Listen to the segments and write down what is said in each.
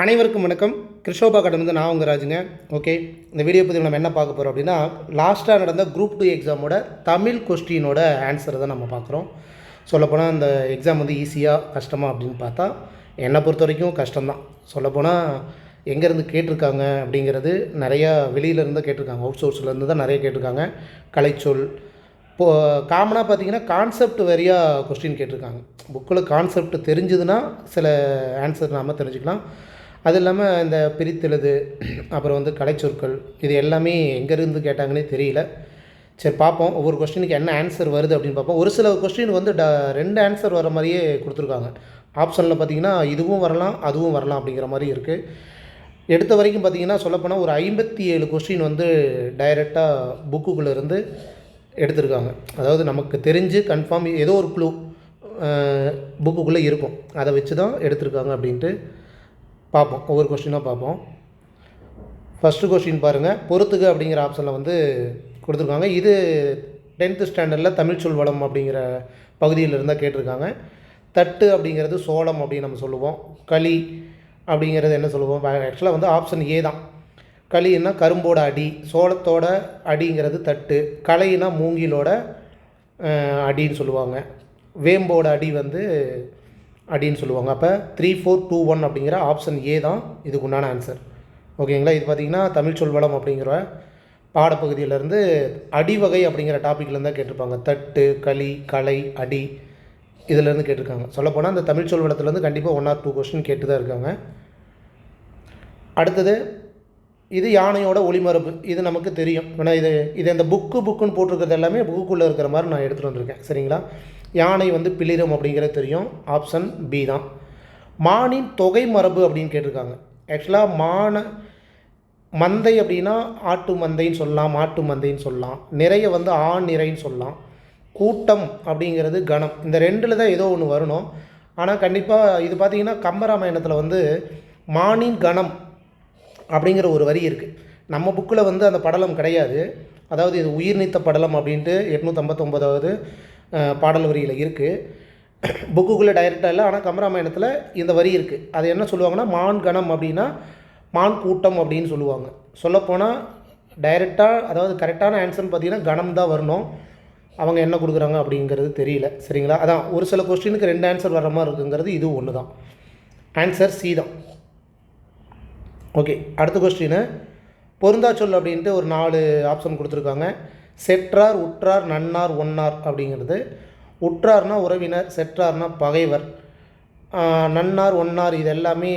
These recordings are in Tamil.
அனைவருக்கும் வணக்கம். கிருஷோபா கடந்து நான் உங்கள் ராஜுங்க. ஓகே, இந்த வீடியோ பதிவில் நம்ம என்ன பார்க்க போகிறோம் அப்படின்னா, லாஸ்ட்டாக நடந்த குரூப் 2 எக்ஸாமோட தமிழ் கொஸ்டினோட ஆன்சரை தான் நம்ம பார்க்குறோம். சொல்லப்போனால் அந்த எக்ஸாம் வந்து ஈஸியாக கஷ்டமாக அப்படின்னு பார்த்தா என்னை பொறுத்த வரைக்கும் கஷ்டம்தான். சொல்லப்போனால் எங்கேருந்து கேட்டிருக்காங்க அப்படிங்கிறது நிறையா வெளியிலேருந்து கேட்டிருக்காங்க, அவுட் சோர்ஸ்லேருந்து தான் நிறைய கேட்டிருக்காங்க. கலைச்சொல் இப்போது காமனாக பார்த்தீங்கன்னா கான்செப்ட் வரியாக கொஸ்டின் கேட்டிருக்காங்க. புக்கில் கான்செப்ட் தெரிஞ்சுதுன்னா சில ஆன்சர் நாம் தெரிஞ்சுக்கலாம். அது இல்லாமல் இந்த பிரித்தெழுது, அப்புறம் வந்து கலைச்சொற்கள், இது எல்லாமே எங்கேருந்து கேட்டாங்கன்னே தெரியல. சரி பார்ப்போம், ஒவ்வொரு கொஸ்டினுக்கு என்ன ஆன்சர் வருது அப்படின்னு பார்ப்போம். ஒரு சில கொஸ்டின் வந்து 2 ஆன்சர் வர மாதிரியே கொடுத்துருக்காங்க. ஆப்ஷனில் பார்த்திங்கன்னா இதுவும் வரலாம் அதுவும் வரலாம் அப்படிங்கிற மாதிரி இருக்குது. எடுத்த வரைக்கும் பார்த்திங்கன்னா சொல்லப்போனால் ஒரு 57 கொஸ்டின் வந்து டைரெக்டாக புக்குக்குள்ளே இருந்து எடுத்திருக்காங்க. அதாவது நமக்கு தெரிஞ்சு கன்ஃபார்ம் ஏதோ ஒரு க்ளூ புக்குக்குள்ளே இருக்கும், அதை வச்சு தான் எடுத்திருக்காங்க அப்படின்ட்டு பார்ப்போம். ஒவ்வொரு கொஸ்டினாக பார்ப்போம். ஃபஸ்ட்டு கொஸ்டின் பாருங்கள், பொறுத்துக அப்படிங்கிற ஆப்ஷனில் வந்து கொடுத்துருக்காங்க. இது 10th ஸ்டாண்டர்டில் தமிழ் சொல் வளம் அப்படிங்கிற பகுதியில் இருந்தால் கேட்டிருக்காங்க. தட்டு அப்படிங்கிறது சோளம் அப்படின்னு நம்ம சொல்லுவோம். களி அப்படிங்கிறது என்ன சொல்லுவோம், ஆக்சுவலாக வந்து ஆப்ஷன் ஏ தான். களின்னா கரும்போட அடி, சோளத்தோட அடிங்கிறது தட்டு, களைனா மூங்கிலோட அடின்னு சொல்லுவாங்க, வேம்போட அடி வந்து அடின்னு சொல்லுவாங்க. அப்போ 3, 4, 2, 1 அப்படிங்கிற ஆப்ஷன் ஏ தான் இதுக்கு உண்டான ஆன்சர். ஓகேங்களா. இது பார்த்திங்கன்னா தமிழ் சொல் வளம் அப்படிங்கிற பாடப்பகுதியிலேருந்து அடிவகை அப்படிங்கிற டாப்பிக்லேருந்து தான் கேட்டிருப்பாங்க. தட்டு, களி, களை, அடி இதிலேருந்து கேட்டிருக்காங்க. சொல்லப்போனால் அந்த தமிழ் சொல் வளத்துலேருந்து கண்டிப்பாக 1 or 2 கொஸ்டின் கேட்டு தான் இருக்காங்க. அடுத்தது இது யானையோட ஒளிமரபு, இது நமக்கு தெரியும். ஏன்னா இது இந்த புக்குன்னு போட்டிருக்கிறது எல்லாமே புக்குக்குள்ளே இருக்கிற மாதிரி நான் எடுத்துகிட்டு வந்திருக்கேன். சரிங்களா. யானை வந்து பிளிரும் அப்படிங்கிறது தெரியும், ஆப்ஷன் பி தான். மானின் தொகை மரபு அப்படின்னு கேட்டிருக்காங்க. ஆக்சுவலாக மந்தை அப்படின்னா ஆட்டு மந்தைன்னு சொல்லலாம், மாட்டு மந்தைன்னு சொல்லலாம். நிறைய வந்து நிறைன்னு சொல்லலாம். கூட்டம் அப்படிங்கிறது கணம். இந்த 2ல் தான் ஏதோ ஒன்று வரணும். ஆனால் கண்டிப்பாக இது பார்த்திங்கன்னா கம்பராமாயணத்தில் வந்து மானின் கணம் அப்படிங்கிற ஒரு வரி இருக்குது. நம்ம புக்கில் வந்து அந்த படலம் கிடையாது. அதாவது இது உயிர் நீத்த படலம் அப்படின்ட்டு 859வது பாடல் வரியில் இருக்குது. புக்குக்குள்ளே டைரெக்டாக இல்லை, ஆனால் கம்பராமாயணத்தில் இந்த வரி இருக்குது. அது என்ன சொல்லுவாங்கன்னா மான் கணம் அப்படின்னா மான் கூட்டம் அப்படின்னு சொல்லுவாங்க. சொல்லப்போனால் டைரெக்டாக, அதாவது கரெக்டான ஆன்சர்னு பார்த்திங்கன்னா கணம் தான் வரணும். அவங்க என்ன கொடுக்குறாங்க அப்படிங்கிறது தெரியல. சரிங்களா. அதான் ஒரு சில கொஸ்டினுக்கு 2 ஆன்சர் வர மாதிரி இருக்குங்கிறது இது ஒன்று தான். ஆன்சர் சி தான். ஓகே, அடுத்த கொஸ்டின் பொருந்தா சொல் அப்படின்ட்டு ஒரு 4 ஆப்ஷன் கொடுத்துருக்காங்க. செற்றார், உற்றார், நன்னார், ஒன்னார் அப்படிங்கிறது. உற்றார்னா உறவினர், செற்றார்னா பகைவர், நன்னார், ஒன்னார் இது எல்லாமே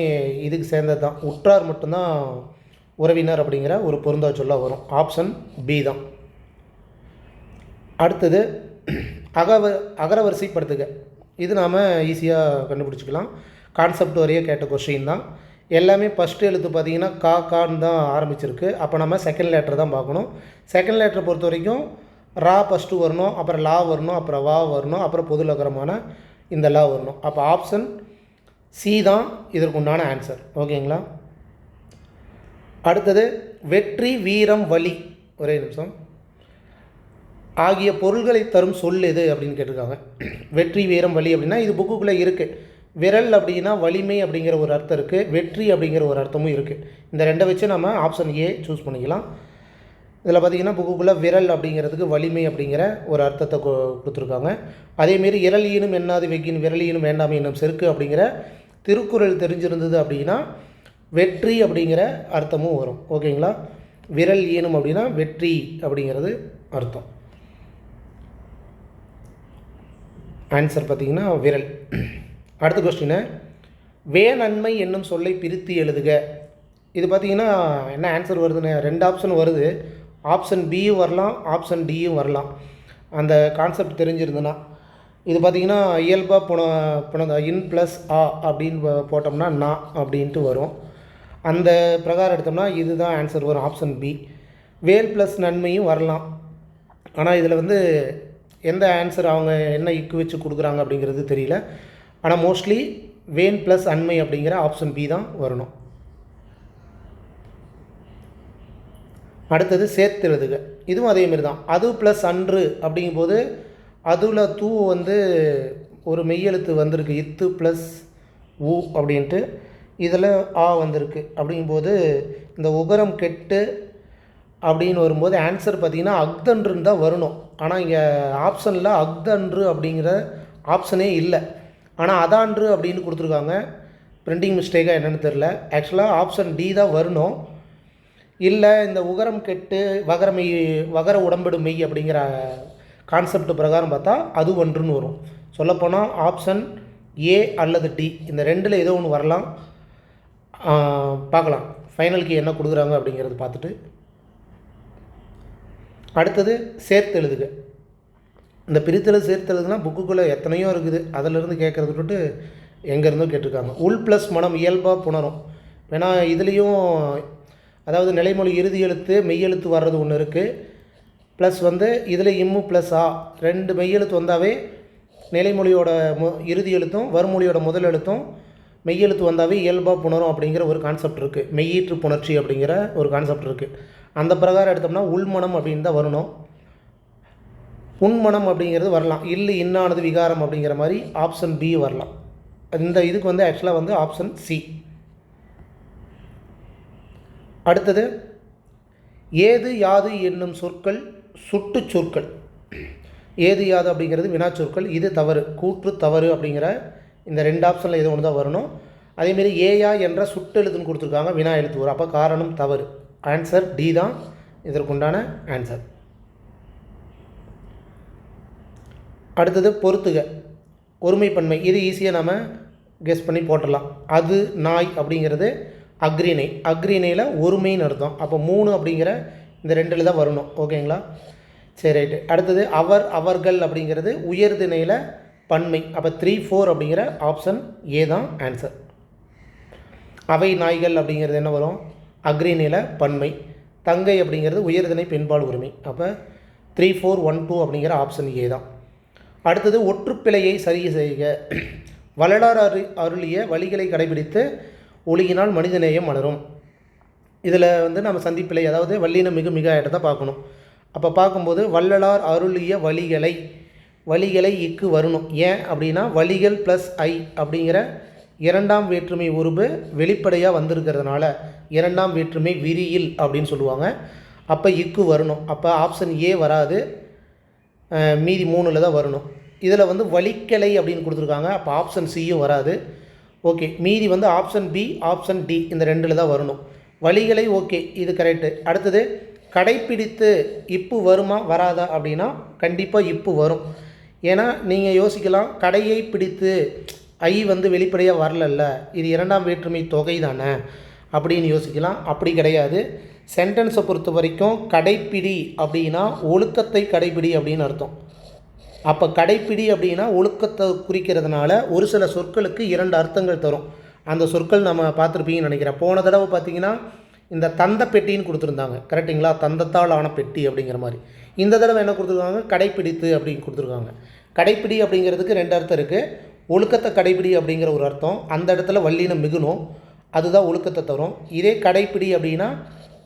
இதுக்கு சேர்ந்தது தான். உற்றார் மட்டும்தான் உறவினர் அப்படிங்கிற ஒரு பொருந்தா சொல்லாக வரும். ஆப்ஷன் பி தான். அடுத்தது அகரவரிசைப்படுத்துக. இது நாம் ஈஸியாக கண்டுபிடிச்சிக்கலாம். கான்செப்ட் வரையே கேட்ட கொஸ்டின் தான். எல்லாமே ஃபஸ்ட்டு எழுத்து பார்த்திங்கன்னா கான்னு தான் ஆரம்பிச்சிருக்கு. அப்போ நம்ம செகண்ட் லேட்டர் தான் பார்க்கணும். செகண்ட் லேட்டரை பொறுத்த வரைக்கும் ரா ஃபஸ்ட்டு வரணும், அப்புறம் லா வரணும், அப்புறம் வா வரணும், அப்புறம் பொது லகரமான இந்த லா வரணும். அப்போ ஆப்ஷன் சி தான் இதற்கு உண்டான ஆன்சர். ஓகேங்களா. அடுத்தது வெற்றி, வீரம், வலி, ஒரே நிமிஷம், ஆகிய பொருள்களை தரும் சொல் எது அப்படின்னு கேட்டிருக்காங்க. வெற்றி, வீரம், வலி அப்படின்னா இது புக்குக்குள்ளே இருக்குது. விரல் அப்படின்னா வலிமை அப்படிங்கிற ஒரு அர்த்தம் இருக்குது, வெற்றி அப்படிங்கிற ஒரு அர்த்தமும் இருக்குது. இந்த 2 வச்சு நம்ம ஆப்ஷன் ஏ சூஸ் பண்ணிக்கலாம். இதில் பார்த்திங்கன்னா புக்குக்குள்ளே விரல் அப்படிங்கிறதுக்கு வலிமை அப்படிங்கிற ஒரு அர்த்தத்தை கொடுத்துருக்காங்க. அதேமாரி இரல் ஈனும் என்னாது வெக்கின் விரல் ஈனும் வேண்டாமை இன்னும் செருக்கு அப்படிங்கிற திருக்குறள் தெரிஞ்சிருந்தது அப்படின்னா வெற்றி அப்படிங்கிற அர்த்தமும் வரும். ஓகேங்களா. விரல் ஈனும் அப்படின்னா வெற்றி அப்படிங்கிறது அர்த்தம். ஆன்சர் பார்த்திங்கன்னா விரல். அடுத்த கொஸ்டின் வேநன்மை என்னும் சொல்லை பிரித்து எழுதுக. இது பார்த்திங்கன்னா என்ன ஆன்சர் வருதுன்னு 2 ஆப்ஷன் வருது. ஆப்ஷன் பியும் வரலாம், ஆப்ஷன் டியும் வரலாம். அந்த கான்செப்ட் தெரிஞ்சிருந்துன்னா இது பார்த்திங்கன்னா இயல்பாக இன் ப்ளஸ் ஆ அப்படின்னு போட்டோம்னா நா அப்படின்ட்டு வரும். அந்த பிரகாரம் எடுத்தோம்னா இதுதான் ஆன்சர் வரும், ஆப்ஷன் பி. வேல் ப்ளஸ் நன்மையும் வரலாம். ஆனால் இதில் வந்து எந்த ஆன்சர் அவங்க என்ன இக்கு வச்சு கொடுக்குறாங்க அப்படிங்கிறது தெரியல. ஆனால் மோஸ்ட்லி வேன் ப்ளஸ் அண்மை அப்படிங்கிற ஆப்ஷன் பி தான் வரணும். அடுத்தது சேர்த்து எழுதுக. இதுவும் அதேமாரி தான். அது ப்ளஸ் அன்று அப்படிங்கும்போது அதில் தூ வந்து ஒரு மெய்யெழுத்து வந்திருக்கு, இத்து ப்ளஸ் ஊ அப்படின்ட்டு. இதில் ஆ வந்திருக்கு. அப்படிங்கும்போது இந்த உகரம் கெட்டு அப்படின்னு வரும்போது ஆன்சர் பார்த்திங்கன்னா அக்தன்றுன்னு தான் வரணும். ஆனால் இங்கே ஆப்ஷனில் அக்தன்று அப்படிங்கிற ஆப்ஷனே இல்லை. ஆனால் அதான்று அப்படின்னு கொடுத்துருக்காங்க. பிரிண்டிங் மிஸ்டேக்காக என்னென்னு தெரில. ஆக்சுவலாக ஆப்ஷன் டி தான் வரணும். இல்லை இந்த உகரம் கெட்டு வகர உடம்பெடும் மெய் அப்படிங்கிற கான்செப்ட் பிரகாரம் பார்த்தா அது ஒன்றுன்னு வரும். சொல்லப்போனால் ஆப்ஷன் ஏ அல்லது டி இந்த ரெண்டில் ஏதோ ஒன்று வரலாம். பார்க்கலாம் ஃபைனலுக்கு என்ன கொடுக்குறாங்க அப்படிங்கிறது பார்த்துட்டு. அடுத்தது சேர்த்தெழுதுக. இந்த பிரித்தெழுது சேர்த்தெழுதுனா புக்குக்குள்ளே எத்தனையோ இருக்குது. அதிலிருந்து கேட்குறது விட்டு எங்கேருந்தோ கேட்டிருக்காங்க. உள் ப்ளஸ் மனம் இயல்பாக புணரும். ஏன்னா இதுலேயும் அதாவது நிலைமொழி இறுதி எழுத்து மெய்யெழுத்து வர்றது ஒன்று இருக்குது. ப்ளஸ் இதில் இம்மு ப்ளஸ் ஆ 2 மெய்யெழுத்து வந்தாவே நிலைமொழியோட இறுதி எழுத்தும் வறுமொழியோட முதல் எழுத்தும் மெய்யெழுத்து வந்தாவே இயல்பாக புணரும் அப்படிங்கிற ஒரு கான்செப்ட் இருக்குது. மெய்யீற்று புணர்ச்சி அப்படிங்கிற ஒரு கான்செப்ட் இருக்குது. அந்த பிரகாரம் எடுத்தோம்னா உள்மனம் அப்படின்னு தான் வரணும். உண்மனம் அப்படிங்கிறது வரலாம். இல்லை இன்னானது விகாரம் அப்படிங்கிற மாதிரி ஆப்ஷன் பி வரலாம். இந்த இதுக்கு ஆக்சுவலாக ஆப்ஷன் சி. அடுத்தது ஏது யாது என்னும் சொற்கள் சுட்டு சொற்கள். ஏது யாது அப்படிங்கிறது வினாச்சொற்கள். இது தவறு, கூற்று தவறு அப்படிங்கிற இந்த 2 ஆப்ஷனில் எது ஒன்று தான் வரணும். அதேமாரி ஏயா என்ற சுட்டெழுத்துன்னு கொடுத்துருக்காங்க, வினா எழுத்து வரும். அப்போ காரணம் தவறு. ஆன்சர் டி தான் இதற்குண்டான ஆன்சர். அடுத்தது பொறுத்துக ஒருமைப்பன்மை. இது ஈஸியாக நம்ம கெஸ் பண்ணி போட்டுடலாம். அது நாய் அப்படிங்கிறது அக்ரிணை. அக்ரிணையில் ஒருமைன்னு அர்த்தம். அப்போ 3 அப்படிங்கிற இந்த 2 தான் வரணும். ஓகேங்களா? சரி, ரைட்டு. அடுத்தது அவர் அவர்கள் அப்படிங்கிறது உயர்திணையில் பன்மை. அப்போ 3, 4 அப்படிங்கிற ஆப்ஷன் ஏ தான் ஆன்சர். அவை நாய்கள் அப்படிங்கிறது என்ன வரும்? அக்ரிணையில் பன்மை. தங்கை அப்படிங்கிறது உயர்திணை பெண்பால் உரிமை. அப்போ 3, 4, 1, 2 அப்படிங்கிற ஆப்ஷன் ஏ தான். அடுத்தது ஒற்றுப்பிழையை சரி செய்க. வள்ளலார் அருளிய வழிகளை கடைபிடித்து ஒழுகினால் மனிதநேயம் மலரும். இதில் நம்ம சந்திப்பிழை, அதாவது வல்லினம் மிக மிக இடத்தை பார்க்கணும். அப்போ பார்க்கும்போது வள்ளலார் அருளிய வழிகளை இக்கு வரணும். ஏன் அப்படின்னா வழிகள் ப்ளஸ் ஐ அப்படிங்கிற 2ஆம் வேற்றுமை உருபு வெளிப்படையாக வந்திருக்கிறதுனால 2ஆம் வேற்றுமை விரியில் அப்படின்னு சொல்லுவாங்க. அப்போ இக்கு வரணும். அப்போ ஆப்ஷன் ஏ வராது, மீதி 3ல் தான் வரணும். இதில் வழிக்கலை அப்படின்னு கொடுத்துருக்காங்க. அப்போ ஆப்ஷன் சியும் வராது. ஓகே, மீதி ஆப்ஷன் பி ஆப்ஷன் டி இந்த 2ல் தான் வரணும். வழிகளை ஓகே, இது கரெக்டு. அடுத்தது கடைப்பிடித்து இப்பு வருமா வராதா அப்படின்னா கண்டிப்பாக இப்பு வரும். ஏன்னா நீங்கள் யோசிக்கலாம், கடையை பிடித்து ஐ வெளிப்படையாக வரலல்ல, இது 2ஆம் வேற்றுமை தொகை தானே அப்படின்னு யோசிக்கலாம். அப்படி கிடையாது. சென்டென்ஸை பொறுத்த வரைக்கும் கடைப்பிடி அப்படின்னா ஒழுக்கத்தை கடைப்பிடி அப்படின்னு அர்த்தம். அப்போ கடைப்பிடி அப்படின்னா ஒழுக்கத்தை குறிக்கிறதுனால ஒரு சில சொற்களுக்கு 2 அர்த்தங்கள் தரும். அந்த சொற்கள் நம்ம பார்த்துருப்பீங்கன்னு நினைக்கிறேன். போன தடவை பார்த்தீங்கன்னா இந்த தந்த பெட்டின்னு கொடுத்துருந்தாங்க, கரெக்டுங்களா? தந்தத்தால் ஆன பெட்டி அப்படிங்கிற மாதிரி. இந்த தடவை என்ன கொடுத்துருக்காங்க? கடைப்பிடித்து அப்படின்னு கொடுத்துருக்காங்க. கடைப்பிடி அப்படிங்கிறதுக்கு 2 அர்த்தம் இருக்குது. ஒழுக்கத்தை கடைப்பிடி அப்படிங்கிற ஒரு அர்த்தம். அந்த இடத்துல வல்லினம் மிகுணும், அதுதான் ஒழுக்கத்தை தரும். இதே கடைப்பிடி அப்படின்னா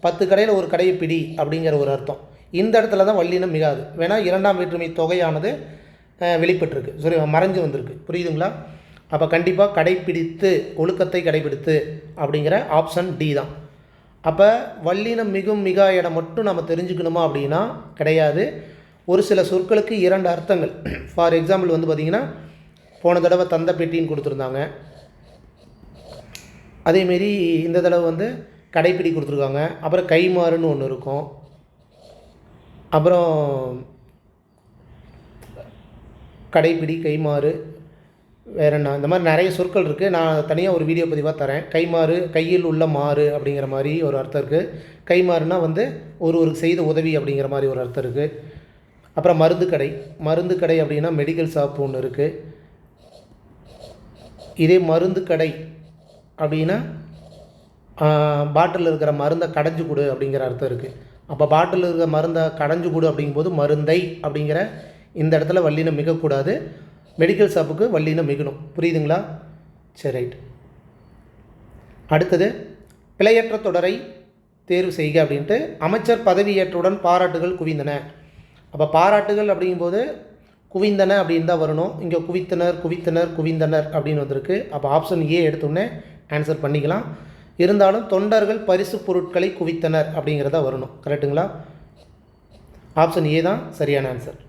10 கடையில் ஒரு கடையை பிடி அப்படிங்கிற ஒரு அர்த்தம். இந்த இடத்துல தான் வல்லினம் மிகாது. வேணா 2ஆம் வேற்றுமை தொகையானது வெளிப்பட்டிருக்கு, சரி, மறைஞ்சு வந்திருக்கு. புரியுதுங்களா? அப்போ கண்டிப்பாக கடைப்பிடித்து ஒழுக்கத்தை கடைப்பிடித்து அப்படிங்கிற ஆப்ஷன் டி தான். அப்போ வல்லினம் மிகும் மிகா இடம் மட்டும் நம்ம தெரிஞ்சுக்கணுமா அப்படின்னா கிடையாது. ஒரு சில சொற்களுக்கு 2 அர்த்தங்கள். ஃபார் எக்ஸாம்பிள் பார்த்திங்கன்னா போன தடவை தந்த பெட்டின்னு கொடுத்துருந்தாங்க. அதேமாரி இந்த தடவை கடைப்பிடி கொடுத்துருக்காங்க. அப்புறம் கைமாறுன்னு ஒன்று இருக்கும். அப்புறம் கடைப்பிடி, கைமாறு, வேறு என்ன, இந்த மாதிரி நிறைய சொற்கள் இருக்குது. நான் தனியாக ஒரு வீடியோ பதிவாக தரேன். கைமாறு கையில் உள்ள மாறு அப்படிங்கிற மாதிரி ஒரு அர்த்தம் இருக்குது. கைமாறுனா ஒருவருக்கு செய்த உதவி அப்படிங்கிற மாதிரி ஒரு அர்த்தம் இருக்குது. அப்புறம் மருந்து கடை அப்படின்னா மெடிக்கல் ஷாப் ஒன்று இருக்குது. இதே மருந்து கடை அப்படின்னா பாட்டிலில் இருக்கிற மருந்தை கடைஞ்சு கொடு அப்படிங்கிற அர்த்தம் இருக்குது. அப்போ பாட்டிலில் இருக்கிற மருந்தை கடைஞ்சு கொடு அப்படிங்கும்போது மருந்தை அப்படிங்கிற இந்த இடத்துல வல்லினம் மிகக்கூடாது. மெடிக்கல் ஷாப்புக்கு வல்லினம் மிகணும். புரியுதுங்களா? சரி, ரைட். அடுத்தது பிழையற்ற தொடரை தேர்வு செய்க அப்படின்ட்டு அமைச்சர் பதவியேற்றவுடன் பாராட்டுகள் குவிந்தன. அப்போ பாராட்டுகள் அப்படிங்கும்போது குவிந்தன அப்படின்னு தான் வரணும். இங்கே குவித்தனர் குவிந்தனர் அப்படின்னு வந்திருக்கு. அப்போ ஆப்ஷன் ஏ எடுத்தோடனே ஆன்சர் பண்ணிக்கலாம். இருந்தாலும் தொண்டர்கள் பரிசு பொருட்களை குவித்தனர் அப்படிங்கிறதா வரணும். கரெக்டுங்களா? ஆப்ஷன் ஏ தான் சரியான ஆன்சர்.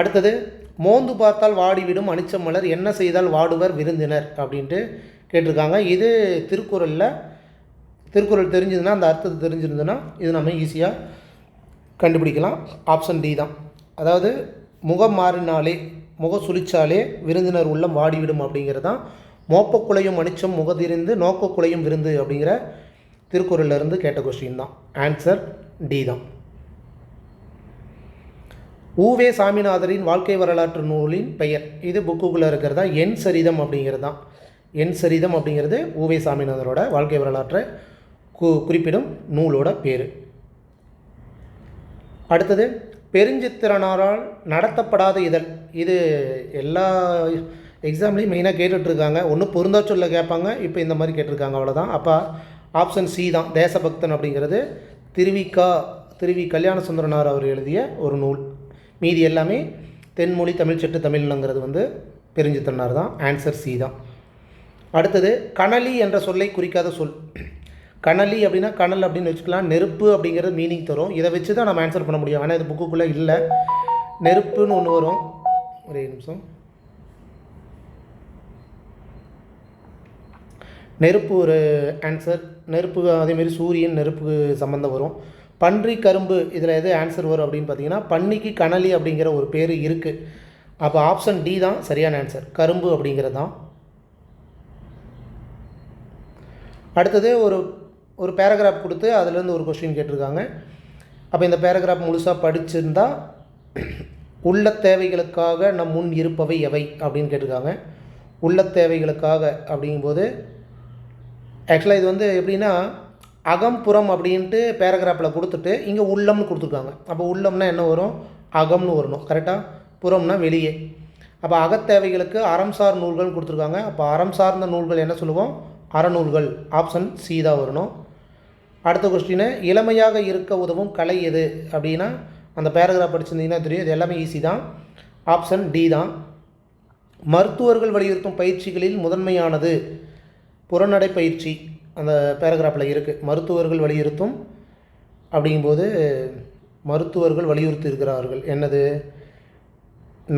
அடுத்தது, மோந்து பார்த்தால் வாடிவிடும் அனிச்சம் மலர், என்ன செய்தால் வாடுவர் விருந்தினர் அப்படின்ட்டு கேட்டிருக்காங்க. இது திருக்குறள் தெரிஞ்சதுன்னா, அந்த அர்த்தத்தை தெரிஞ்சிருந்ததுன்னா இது நம்ம ஈஸியாக கண்டுபிடிக்கலாம். ஆப்ஷன் டி தான். அதாவது முகம் மாறினாலே, முகம் சுழிச்சாலே விருந்தினர் உள்ளம் வாடிவிடும் அப்படிங்கிறது தான் மோப்பக்குலையும் அனிச்சம் முகதிரிந்து நோக்கக்குலையும் விருந்து அப்படிங்கிற திருக்குறளிலிருந்து கேட்ட கொஸ்டின் தான். ஆன்சர் டி தான். ஊவே சாமிநாதரின் வாழ்க்கை வரலாற்று நூலின் பெயர். இது புக்குக்குள்ளே இருக்கிறதா என் சரிதம் அப்படிங்கிறது தான். என் சரிதம் அப்படிங்கிறது ஊவே சாமிநாதரோட வாழ்க்கை வரலாற்றை குறிப்பிடும் நூலோட பேர். அடுத்தது, பெருஞ்சித்திரனாரால் நடத்தப்படாத இதழ். இது எல்லா எக்ஸாம்லேயும் மெயினாக கேட்டுட்ருக்காங்க. ஒன்று பொருந்தா சொல்ல கேட்பாங்க, இப்போ இந்த மாதிரி கேட்டிருக்காங்க, அவ்வளோதான். அப்போ ஆப்ஷன் சி தான். தேசபக்தன் அப்படிங்கிறது திருவி கல்யாண சுந்தரனார் அவர் எழுதிய ஒரு நூல். மீதி எல்லாமே தென்மொழி தமிழ் செட்டு தமிழ்ங்கிறது பெருஞ்சித்திரனார் தான். ஆன்சர் சி தான். அடுத்தது, கனலி என்ற சொல்லை குறிக்காத சொல். கனலி அப்படின்னா கனல் அப்படின்னு வச்சுக்கலாம். நெருப்பு அப்படிங்கிறது மீனிங் தரும். இதை வச்சு தான் நம்ம ஆன்சர் பண்ண முடியும். ஆனால் இது புக்குக்குள்ளே இல்லை. நெருப்புன்னு ஒன்று வரும். ஒரே நிமிஷம். நெருப்பு ஒரு ஆன்சர். நெருப்பு அதேமாரி சூரியன் நெருப்பு சம்மந்தம் வரும். பன்றி கரும்பு இதில் எது ஆன்சர் வரும் அப்படின்னு பார்த்தீங்கன்னா, பன்னிக்கு கனலி அப்படிங்கிற ஒரு பேர் இருக்குது. அப்போ ஆப்ஷன் டி தான் சரியான ஆன்சர். கரும்பு அப்படிங்கிறது தான். அடுத்தது, ஒரு பேராகிராஃப் கொடுத்து அதுலேருந்து ஒரு கொஸ்டின் கேட்டிருக்காங்க. அப்போ இந்த பேராகிராஃப் முழுசாக படிச்சிருந்தா, உள்ள தேவைகளுக்காக நம் முன் இருப்பவை எவை அப்படின்னு கேட்டிருக்காங்க. உள்ள தேவைகளுக்காக அப்படிங்கும்போது ஆக்சுவலாக இது எப்படின்னா, அகம்புறம் அப்படின்ட்டு பேராகிராஃபில் கொடுத்துட்டு இங்கே உள்ளம்னு கொடுத்துருக்காங்க. அப்போ உள்ளம்னா என்ன வரும்? அகம்னு வரணும். கரெக்டாக? புறம்னா வெளியே. அப்போ அகத்தேவைகளுக்கு அறம் சார் நூல்கள் கொடுத்துருக்காங்க. அப்போ அறம் சார்ந்த நூல்கள் என்ன சொல்லுவோம்? அறநூல்கள். ஆப்ஷன் சி தான் வரணும். அடுத்த கொஸ்டின், இளமையாக இருக்க உதவும் கலை எது அப்படின்னா, அந்த பேராகிராஃப் படிச்சிருந்தீங்கன்னா தெரியும். இது எல்லாமே ஈஸி தான். ஆப்ஷன் டி தான். மருத்துவர்கள் வலியுறுத்தும் பயிற்சிகளில் முதன்மையானது புறநடை பயிற்சி. அந்த பேராகிராஃபில் இருக்குது. மருத்துவர்கள் வலியுறுத்தும் அப்படிங்கும்போது மருத்துவர்கள் வலியுறுத்தி இருக்கிறார்கள். என்னது?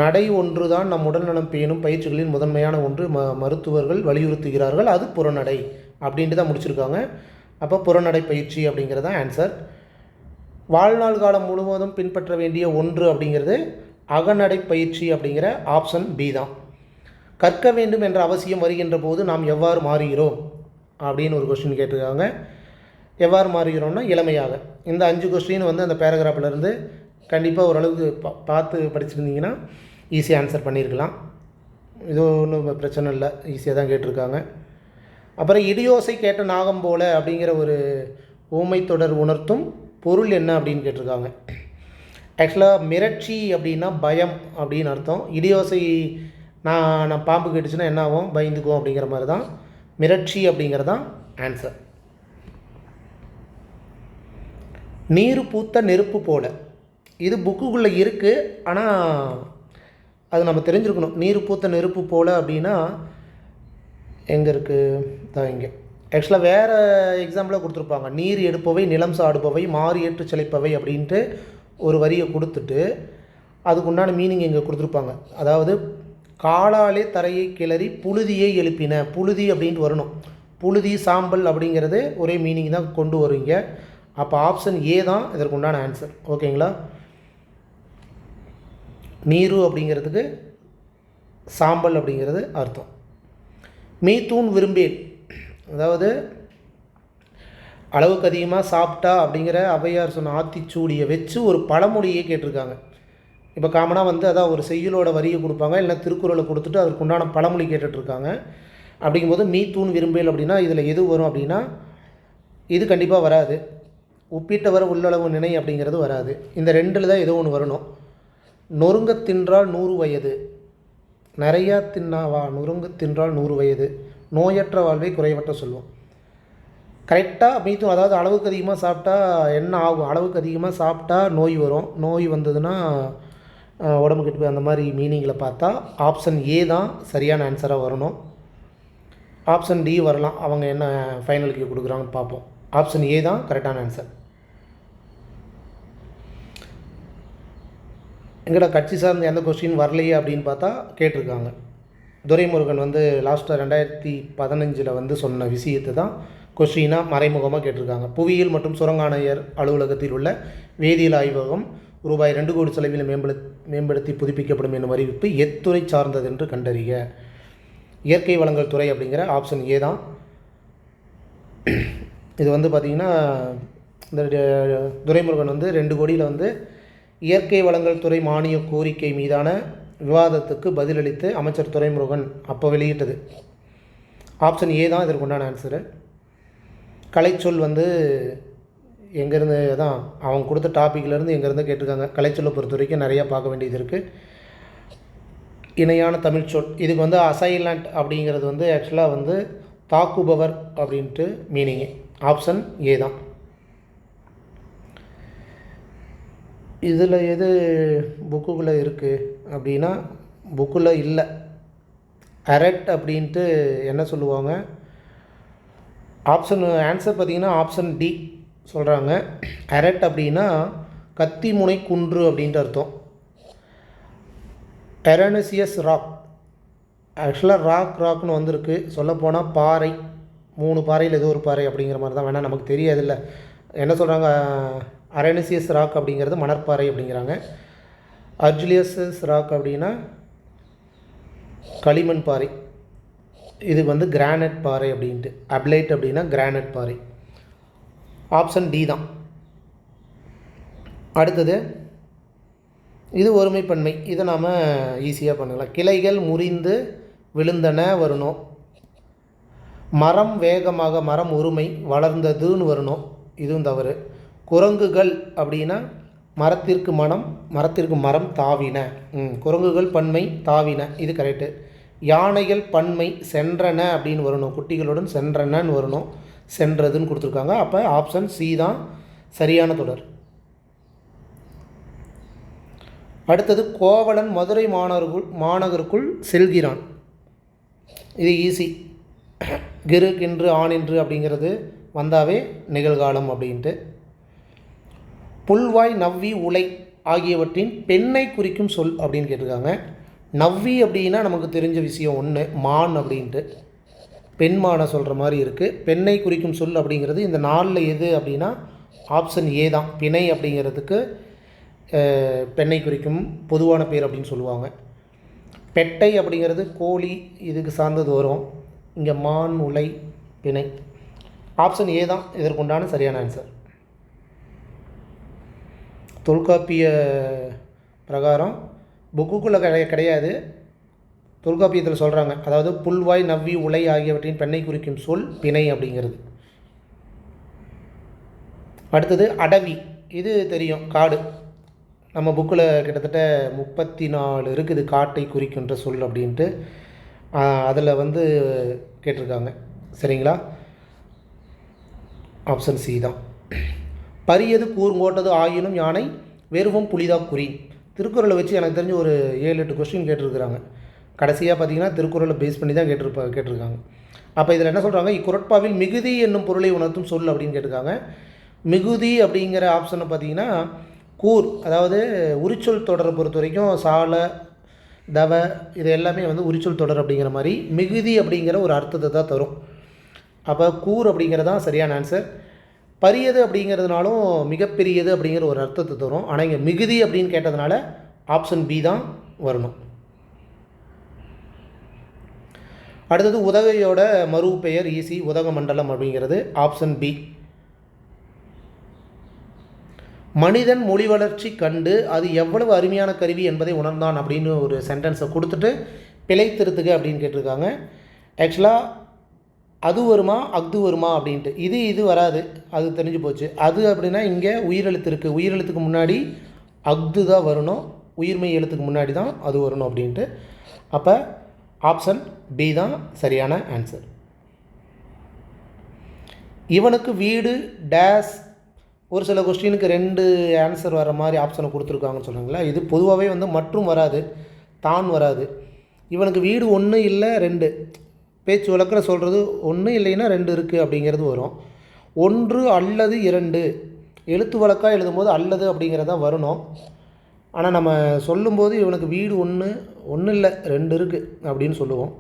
நடை ஒன்று தான் நம் உடல்நலம் பேணும் பயிற்சிகளின் முதன்மையான ஒன்று மருத்துவர்கள் வலியுறுத்துகிறார்கள், அது புறநடை அப்படின்ட்டு தான் முடிச்சிருக்காங்க. அப்போ புறநடை பயிற்சி அப்படிங்கிறது தான் ஆன்சர். வாழ்நாள் காலம் முழுவதும் பின்பற்ற வேண்டிய ஒன்று அப்படிங்கிறது அகநடை பயிற்சி அப்படிங்கிற ஆப்ஷன் பி தான். கற்க வேண்டும் என்ற அவசியம் வருகின்ற போது நாம் எவ்வாறு மாறுகிறோம் அப்படின்னு ஒரு கொஸ்டின் கேட்டிருக்காங்க. எவ்வாறு மாறுகிறோம்னா இளமையாக. இந்த 5 கொஸ்டின் அந்த பேராகிராஃபிலேருந்து கண்டிப்பாக ஓரளவுக்கு பார்த்து படிச்சிருந்தீங்கன்னா ஈஸியாக ஆன்சர் பண்ணியிருக்கலாம். இது ஒன்றும் பிரச்சனை இல்லை, ஈஸியாக தான் கேட்டிருக்காங்க. அப்புறம் இடியோசை கேட்ட நாகம் போல அப்படிங்கிற ஒரு ஊமை தொடர் உணர்த்தும் பொருள் என்ன அப்படின்னு கேட்டிருக்காங்க. ஆக்சுவலாக மிரட்சி அப்படின்னா பயம் அப்படின்னு அர்த்தம். இடியோசை நான் பாம்பு கேட்டுச்சுன்னா என்ன ஆகும்? பயந்துக்கும் அப்படிங்கிற மாதிரி தான். மிரட்சி அப்படிங்கிறது தான் ஆன்சர். நீர் பூத்த நெருப்பு போல. இது புக்குக்குள்ளே இருக்குது, ஆனால் அது நம்ம தெரிஞ்சுருக்கணும். நீர் பூத்த நெருப்பு போல அப்படின்னா எங்கே இருக்குது? தான் இங்கே. ஆக்சுவலாக வேறு எக்ஸாம்பிளாக கொடுத்துருப்பாங்க. நீர் எடுப்பவை, நிலம் சாடுபவை, மாறு ஏற்று சிலைப்பவை அப்படின்ட்டு ஒரு வரியை கொடுத்துட்டு அதுக்கு உண்டான மீனிங் இங்கே கொடுத்துருப்பாங்க. அதாவது காலாலே தரையை கிளறி புழுதியை எழுப்பின. புழுதி அப்படின்ட்டு வரணும். புழுதி சாம்பல் அப்படிங்கிறது ஒரே மீனிங் தான் கொண்டு வருவீங்க. அப்போ ஆப்ஷன் ஏ தான் இதற்கு உண்டான ஆன்சர். ஓகேங்களா? நீரு அப்படிங்கிறதுக்கு சாம்பல் அப்படிங்கிறது அர்த்தம். மீத்தூன் விரும்பேன், அதாவது அளவுக்கு அதிகமாக சாப்பிட்டா அப்படிங்கிற ஔவையார் சொன்ன ஆத்திச்சூடியை வச்சு ஒரு பழமொழியே கேட்டிருக்காங்க. இப்போ காமனாக அதான் ஒரு செய்யுளோட வரியை கொடுப்பாங்க, இல்லை திருக்குறளை கொடுத்துட்டு அதற்கு உண்டான பழமொழி கேட்டுட்ருக்காங்க. அப்படிங்கும்போது மீத்தூன் விரும்பேல் அப்படின்னா இதில் எது வரும் அப்படின்னா இது கண்டிப்பாக வராது. உப்பிட்டவர உள்ளளவு நினை அப்படிங்கிறது வராது. இந்த ரெண்டில் தான் ஏதோ ஒன்று வரணும். நொறுங்க தின்றால் 100 வயது, நிறையா தின்னாவா நொறுங்க தின்றால் 100 வயது, நோயற்ற வாழ்வை குறைவற்ற சொல்வோம். கரெக்டாக மீத்தும், அதாவது அளவுக்கு அதிகமாக சாப்பிட்டா என்ன ஆகும்? அளவுக்கு அதிகமாக சாப்பிட்டா நோய் வரும். நோய் வந்ததுன்னா உடம்பு கெட்டு போய் அந்த மாதிரி மீனிங்கில் பார்த்தா ஆப்ஷன் ஏ தான் சரியான ஆன்சராக வரணும். ஆப்ஷன் டி வரலாம். அவங்க என்ன ஃபைனலுக்கு கொடுக்குறாங்கன்னு பார்ப்போம். ஆப்ஷன் ஏ தான் கரெக்டான ஆன்சர். எங்கடா கட்சி சார்ந்த எந்த கொஸ்டின் வரலையே அப்படின்னு பார்த்தா கேட்டிருக்காங்க. துரைமுருகன் வந்து லாஸ்ட்டாக 2015 சொன்ன விஷயத்தை தான் கொஸ்டினாக மறைமுகமாக கேட்டிருக்காங்க. புவியியல் மற்றும் சுரங்க ஆணையர் அலுவலகத்தில் உள்ள வேதியியல் ஆய்வகம் ரூபாய் 2 கோடி செலவில் மேம்படுத்தி புதுப்பிக்கப்படும் என்னும் அறிவிப்பு எத்துறை சார்ந்தது என்று கண்டறிய. இயற்கை வளங்கள் துறை அப்படிங்கிற ஆப்ஷன் ஏ தான். இது வந்து பார்த்திங்கன்னா இந்த துரைமுருகன் வந்து 2 கோடியில் இயற்கை வளங்கள் துறை மானிய கோரிக்கை மீதான விவாதத்துக்கு பதிலளித்து அமைச்சர் துரைமுருகன் அப்போ வெளியிட்டது. ஆப்ஷன் ஏ தான் இதற்கு உண்டான ஆன்சரு. கலைச்சொல் எங்கேருந்து தான் அவங்க கொடுத்த டாப்பிக்லேருந்து எங்கேருந்து கேட்டிருக்காங்க. கலைச்சொல்லை பொறுத்த வரைக்கும் நிறையா பார்க்க வேண்டியது இருக்குது. இணையான தமிழ் சொல் இதுக்கு அசைலண்ட் அப்படிங்கிறது ஆக்சுவலாக தாக்குபவர் அப்படின்ட்டு மீனிங்கு. ஆப்ஷன் ஏ தான். இதில் எது புக்குக்குள்ளே இருக்குது அப்படின்னா புக்கில் இல்லை. அரெட் அப்படின்ட்டு என்ன சொல்லுவாங்க? ஆன்சர் பார்த்திங்கன்னா ஆப்ஷன் டி சொல்கிறாங்க. அரெட் அப்படின்னா கத்தி முனை குன்று அப்படின்ட்டு அர்த்தம். எரனசியஸ் ராக் ஆக்சுவலாக ராக்னு வந்திருக்கு. சொல்லப்போனால் பாறை, 3 பாறையில் ஏதோ ஒரு பாறை அப்படிங்கிற மாதிரி தான். வேணால் நமக்கு தெரியாதில்ல. என்ன சொல்கிறாங்க? அரேனசியஸ் ராக் அப்படிங்கிறது மணற்பாறை அப்படிங்கிறாங்க. அர்ஜிலியஸஸ் ராக் அப்படின்னா களிமண் பாறை. இது கிரானைட் பாறை அப்படின்ட்டு. அப்லைட் அப்படின்னா கிரானைட் பாறை. ஆப்ஷன் டி தான். அடுத்தது இது ஒருமைப்பன்மை. இதை நாம் ஈஸியாக பண்ணலாம். கிளைகள் முறிந்து விழுந்தன வரணும். மரம் வேகமாக, மரம் ஒருமை வளர்ந்ததுன்னு வரணும். இதுவும் தவறு. குரங்குகள் அப்படின்னா மரத்திற்கு மரம் தாவின. குரங்குகள் பன்மை தாவின, இது கரெக்டு. யானைகள் பன்மை சென்றன அப்படின்னு வரணும். குட்டிகளுடன் சென்றனன்னு வரணும். சென்றதுன்னு கொடுத்துருக்காங்க. அப்போ ஆப்ஷன் சி தான் சரியான தொடர். அடுத்தது கோவலன் மதுரை மாநகருக்குள் செல்கிறான். இது ஈஸி. கிரு கின்று ஆனின்று அப்படிங்கிறது வந்தாவே நிகழ்காலம் அப்படின்ட்டு. புல்வாய் நவ்வி உலை ஆகியவற்றின் பெண்ணை குறிக்கும் சொல் அப்படின்னு கேட்டிருக்காங்க. நவ்வி அப்படின்னா நமக்கு தெரிஞ்ச விஷயம் ஒன்று, மான் அப்படின்ட்டு. பெண்மானை சொல்கிற மாதிரி இருக்குது. பெண்ணை குறிக்கும் சொல் அப்படிங்கிறது இந்த 4 எது அப்படின்னா ஆப்ஷன் ஏ தான். பிணை அப்படிங்கிறதுக்கு பெண்ணை குறிக்கும் பொதுவான பேர் அப்படின்னு சொல்லுவாங்க. பெட்டை அப்படிங்கிறது கோழி, இதுக்கு சார்ந்தது வரும். இங்கே மான், உலை, பிணை. ஆப்ஷன் ஏ தான் இதற்குண்டான சரியான ஆன்சர். தொல்காப்பிய பிரகாரம் புக்குக்குள்ளே கிடையாது. தொல்காப்பியத்தில் சொல்கிறாங்க. அதாவது புல்வாய் நவ்வி உலை ஆகியவற்றின் பெண்ணை குறிக்கும் சொல் பிணை அப்படிங்கிறது. அடுத்தது அடவி. இது தெரியும், காடு. நம்ம புக்கில் கிட்டத்தட்ட 34 இருக்குது காட்டை குறிக்கின்ற சொல் அப்படின்ட்டு. அதில் கேட்டிருக்காங்க. சரிங்களா? ஆப்ஷன் சி தான். பரியது கூர்ங்கோட்டது ஆயினும் யானை வெறுவும் புலிதா குறி. திருக்குறளை வச்சு எனக்கு தெரிஞ்சு ஒரு 7-8 கொஸ்டின் கேட்டிருக்கிறாங்க. கடைசியாக பார்த்திங்கன்னா திருக்குறளை பேஸ் பண்ணி தான் கேட்டிருக்காங்க. அப்போ இதில் என்ன சொல்கிறாங்க? இக்குறட்பாவில் மிகுதி என்னும் பொருளை உணர்த்தும் சொல் அப்படின்னு கேட்டிருக்காங்க. மிகுதி அப்படிங்கிற ஆப்ஷனை பார்த்திங்கன்னா கூர், அதாவது உரிச்சொல் தொடரை பொறுத்த வரைக்கும் சால, தவ இது எல்லாமே உரிச்சொல் தொடர் அப்படிங்கிற மாதிரி மிகுதி அப்படிங்கிற ஒரு அர்த்தத்தை தான் தரும். அப்போ கூர் அப்படிங்கிறதான் சரியான ஆன்சர். பரியது அப்படிங்கிறதுனாலும் மிகப்பெரியது அப்படிங்கிற ஒரு அர்த்தத்தை தரும். ஆனால் இங்கே மிகுதி அப்படின்னு கேட்டதுனால ஆப்ஷன் பி தான் வரணும். அடுத்தது உதகையோட மறு பெயர் ஈசி உதகமண்டலம் அப்படிங்கிறது ஆப்ஷன் பி. மனிதன் மொழி வளர்ச்சி கண்டு அது எவ்வளவு அருமையான கருவி என்பதை உணர்ந்தான் அப்படின்னு ஒரு சென்டென்ஸை கொடுத்துட்டு பிழை திருத்துக அப்படின்னு கேட்டிருக்காங்க. ஆக்சுவலாக அது வருமா அஃது வருமா அப்படின்ட்டு இது வராது, அது தெரிஞ்சு போச்சு. அது அப்படின்னா இங்கே உயிரெழுத்து இருக்குது. உயிரெழுத்துக்கு முன்னாடி அஃது தான் வரணும், உயிர்மை எழுத்துக்கு முன்னாடி தான் அது வரணும் அப்படின்ட்டு. அப்போ ஆப்ஷன் பி தான் சரியான ஆன்சர். இவனுக்கு வீடு டேஸ். ஒரு சில கொஸ்டினுக்கு 2 ஆன்சர் வர மாதிரி ஆப்ஷனை கொடுத்துருக்காங்கன்னு சொன்னாங்களா. இது பொதுவாகவே மற்றும் வராது, தான் வராது. இவனுக்கு வீடு 1 இல்லை 2, பேச்சு வழக்கில் சொல்கிறது ஒன்று இல்லைன்னா 2 இருக்குது அப்படிங்கிறது வரும். 1 அல்லது 2 எழுத்து வழக்காக எழுதும்போது அல்லது அப்படிங்கிறதா வரணும். ஆனால் நம்ம சொல்லும்போது இவனுக்கு வீடு 1 இல்லை 2 இருக்குது அப்படின்னு சொல்லுவோம்.